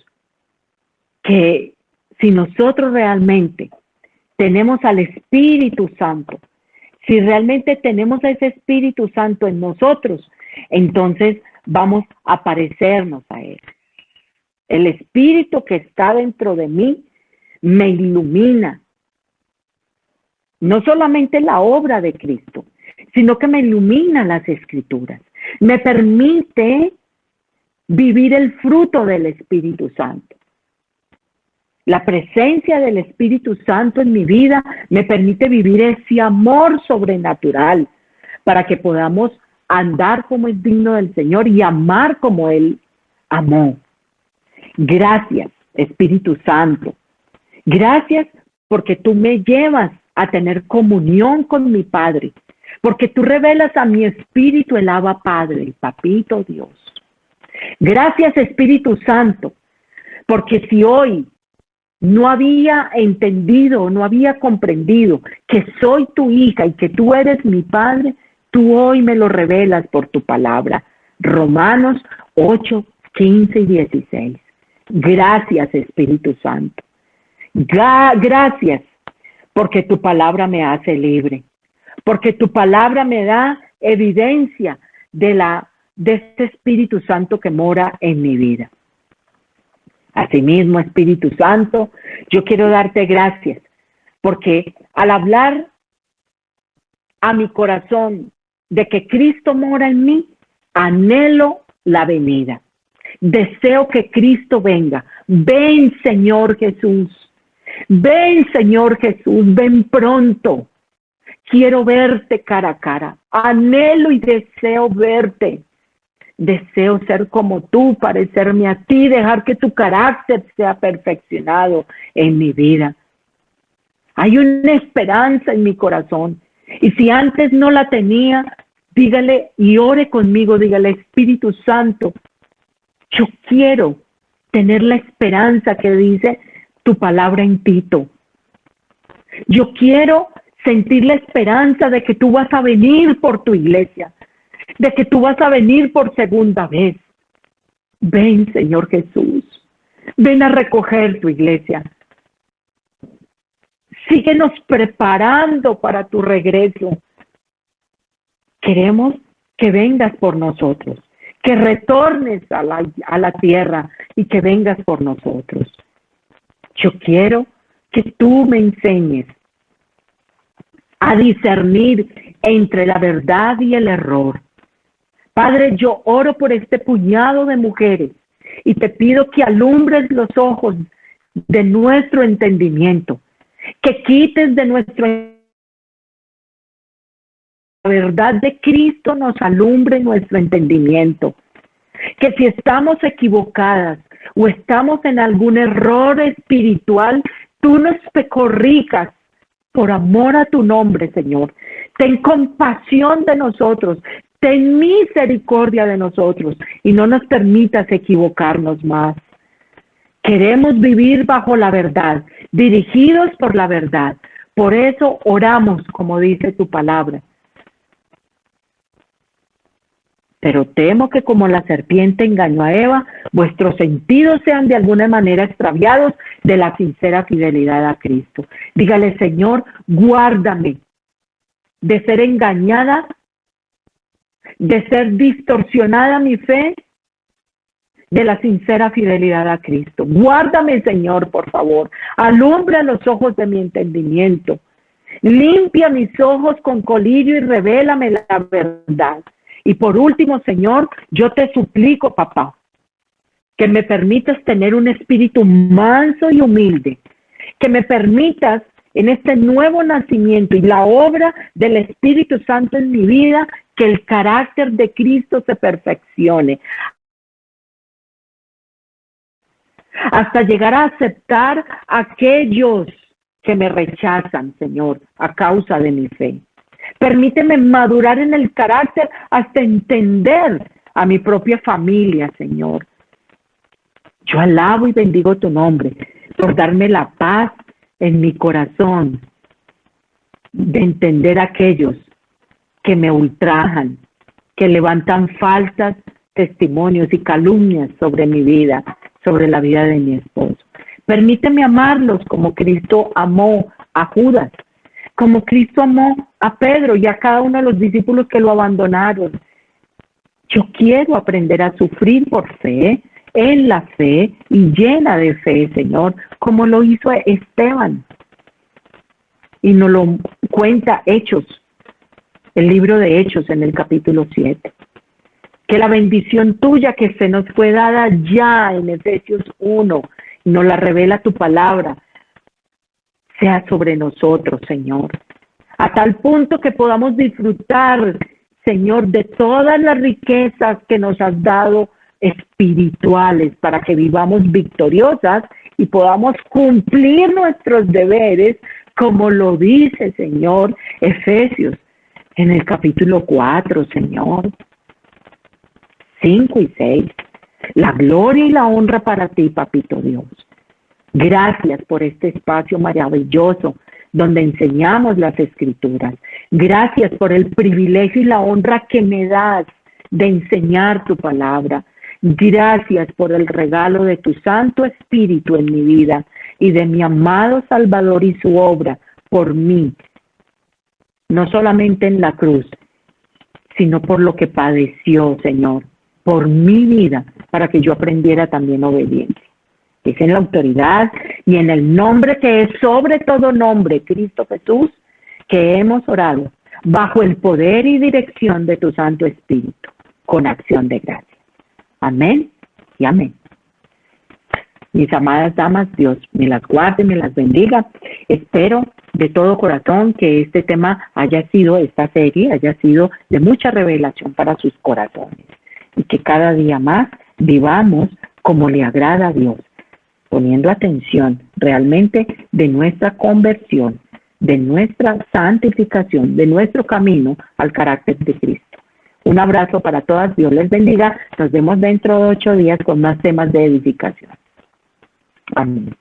que si nosotros realmente tenemos al Espíritu Santo, si realmente tenemos a ese Espíritu Santo en nosotros, entonces vamos a parecernos a Él. El Espíritu que está dentro de mí me ilumina. No solamente la obra de Cristo, sino que me ilumina las Escrituras. Me permite vivir el fruto del Espíritu Santo. La presencia del Espíritu Santo en mi vida me permite vivir ese amor sobrenatural para que podamos andar como es digno del Señor y amar como Él amó. Gracias, Espíritu Santo. Gracias porque tú me llevas a tener comunión con mi Padre, porque tú revelas a mi espíritu el Abba Padre, el Papito Dios. Gracias, Espíritu Santo, porque si hoy no había entendido, no había comprendido que soy tu hija y que tú eres mi Padre, tú hoy me lo revelas por tu palabra. Romanos 8, 15 y 16. Gracias, Espíritu Santo. Gracias, porque tu palabra me hace libre, porque tu palabra me da evidencia de este Espíritu Santo que mora en mi vida. Asimismo, Espíritu Santo, yo quiero darte gracias, porque al hablar a mi corazón de que Cristo mora en mí, anhelo la venida. Deseo que Cristo venga. Ven, Señor Jesús. Ven, Señor Jesús, ven pronto. Quiero verte cara a cara. Anhelo y deseo verte. Deseo ser como tú, parecerme a ti, dejar que tu carácter sea perfeccionado en mi vida. Hay una esperanza en mi corazón. Y si antes no la tenía, dígale y ore conmigo, dígale, Espíritu Santo, yo quiero tener la esperanza que dice tu palabra en Tito. Yo quiero sentir la esperanza de que tú vas a venir por tu iglesia, de que tú vas a venir por segunda vez. Ven, Señor Jesús, ven a recoger tu iglesia. Síguenos preparando para tu regreso. Queremos que vengas por nosotros, que retornes a la tierra y que vengas por nosotros. Yo quiero que tú me enseñes a discernir entre la verdad y el error. Padre, yo oro por este puñado de mujeres y te pido que alumbres los ojos de nuestro entendimiento, que quites de nuestro la verdad de Cristo nos alumbre nuestro entendimiento, que si estamos equivocadas o estamos en algún error espiritual, tú nos corrijas por amor a tu nombre, Señor. Ten compasión de nosotros, ten misericordia de nosotros y no nos permitas equivocarnos más. Queremos vivir bajo la verdad, dirigidos por la verdad. Por eso oramos, como dice tu palabra. Pero temo que como la serpiente engañó a Eva, vuestros sentidos sean de alguna manera extraviados de la sincera fidelidad a Cristo. Dígale, Señor, guárdame de ser engañada, de ser distorsionada mi fe, de la sincera fidelidad a Cristo. Guárdame, Señor, por favor. Alumbra los ojos de mi entendimiento. Limpia mis ojos con colirio y revélame la verdad. Y por último, Señor, yo te suplico, papá, que me permitas tener un espíritu manso y humilde, que me permitas en este nuevo nacimiento y la obra del Espíritu Santo en mi vida, que el carácter de Cristo se perfeccione, hasta llegar a aceptar a aquellos que me rechazan, Señor, a causa de mi fe. Permíteme madurar en el carácter hasta entender a mi propia familia, Señor. Yo alabo y bendigo tu nombre por darme la paz en mi corazón de entender a aquellos que me ultrajan, que levantan falsas testimonios y calumnias sobre mi vida, sobre la vida de mi esposo. Permíteme amarlos como Cristo amó a Judas, como Cristo amó a Pedro y a cada uno de los discípulos que lo abandonaron. Yo quiero aprender a sufrir por fe, en la fe y llena de fe, Señor, como lo hizo Esteban. Y nos lo cuenta Hechos, el libro de Hechos en el capítulo 7. Que la bendición tuya que se nos fue dada ya en Efesios 1, nos la revela tu palabra, sea sobre nosotros, Señor, a tal punto que podamos disfrutar, Señor, de todas las riquezas que nos has dado espirituales para que vivamos victoriosas y podamos cumplir nuestros deberes, como lo dice, Señor, Efesios, en el capítulo 4, Señor, 5 y 6. La gloria y la honra para ti, Papito Dios. Gracias por este espacio maravilloso donde enseñamos las Escrituras. Gracias por el privilegio y la honra que me das de enseñar tu palabra. Gracias por el regalo de tu Santo Espíritu en mi vida y de mi amado Salvador y su obra por mí, no solamente en la cruz, sino por lo que padeció, Señor, por mi vida, para que yo aprendiera también obediencia. Es en la autoridad y en el nombre que es sobre todo nombre, Cristo Jesús, que hemos orado, bajo el poder y dirección de tu Santo Espíritu, con acción de gracia. Amén y amén. Mis amadas damas, Dios me las guarde, me las bendiga. Espero de todo corazón que este tema esta serie haya sido de mucha revelación para sus corazones. Y que cada día más vivamos como le agrada a Dios, poniendo atención realmente de nuestra conversión, de nuestra santificación, de nuestro camino al carácter de Cristo. Un abrazo para todas, Dios les bendiga. Nos vemos dentro de 8 días con más temas de edificación. Amén.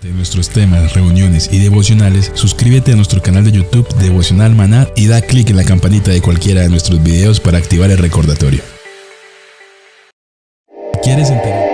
De nuestros temas, reuniones y devocionales, suscríbete a nuestro canal de YouTube Devocional Maná y da clic en la campanita de cualquiera de nuestros videos para activar el recordatorio. ¿Quieres enterarte?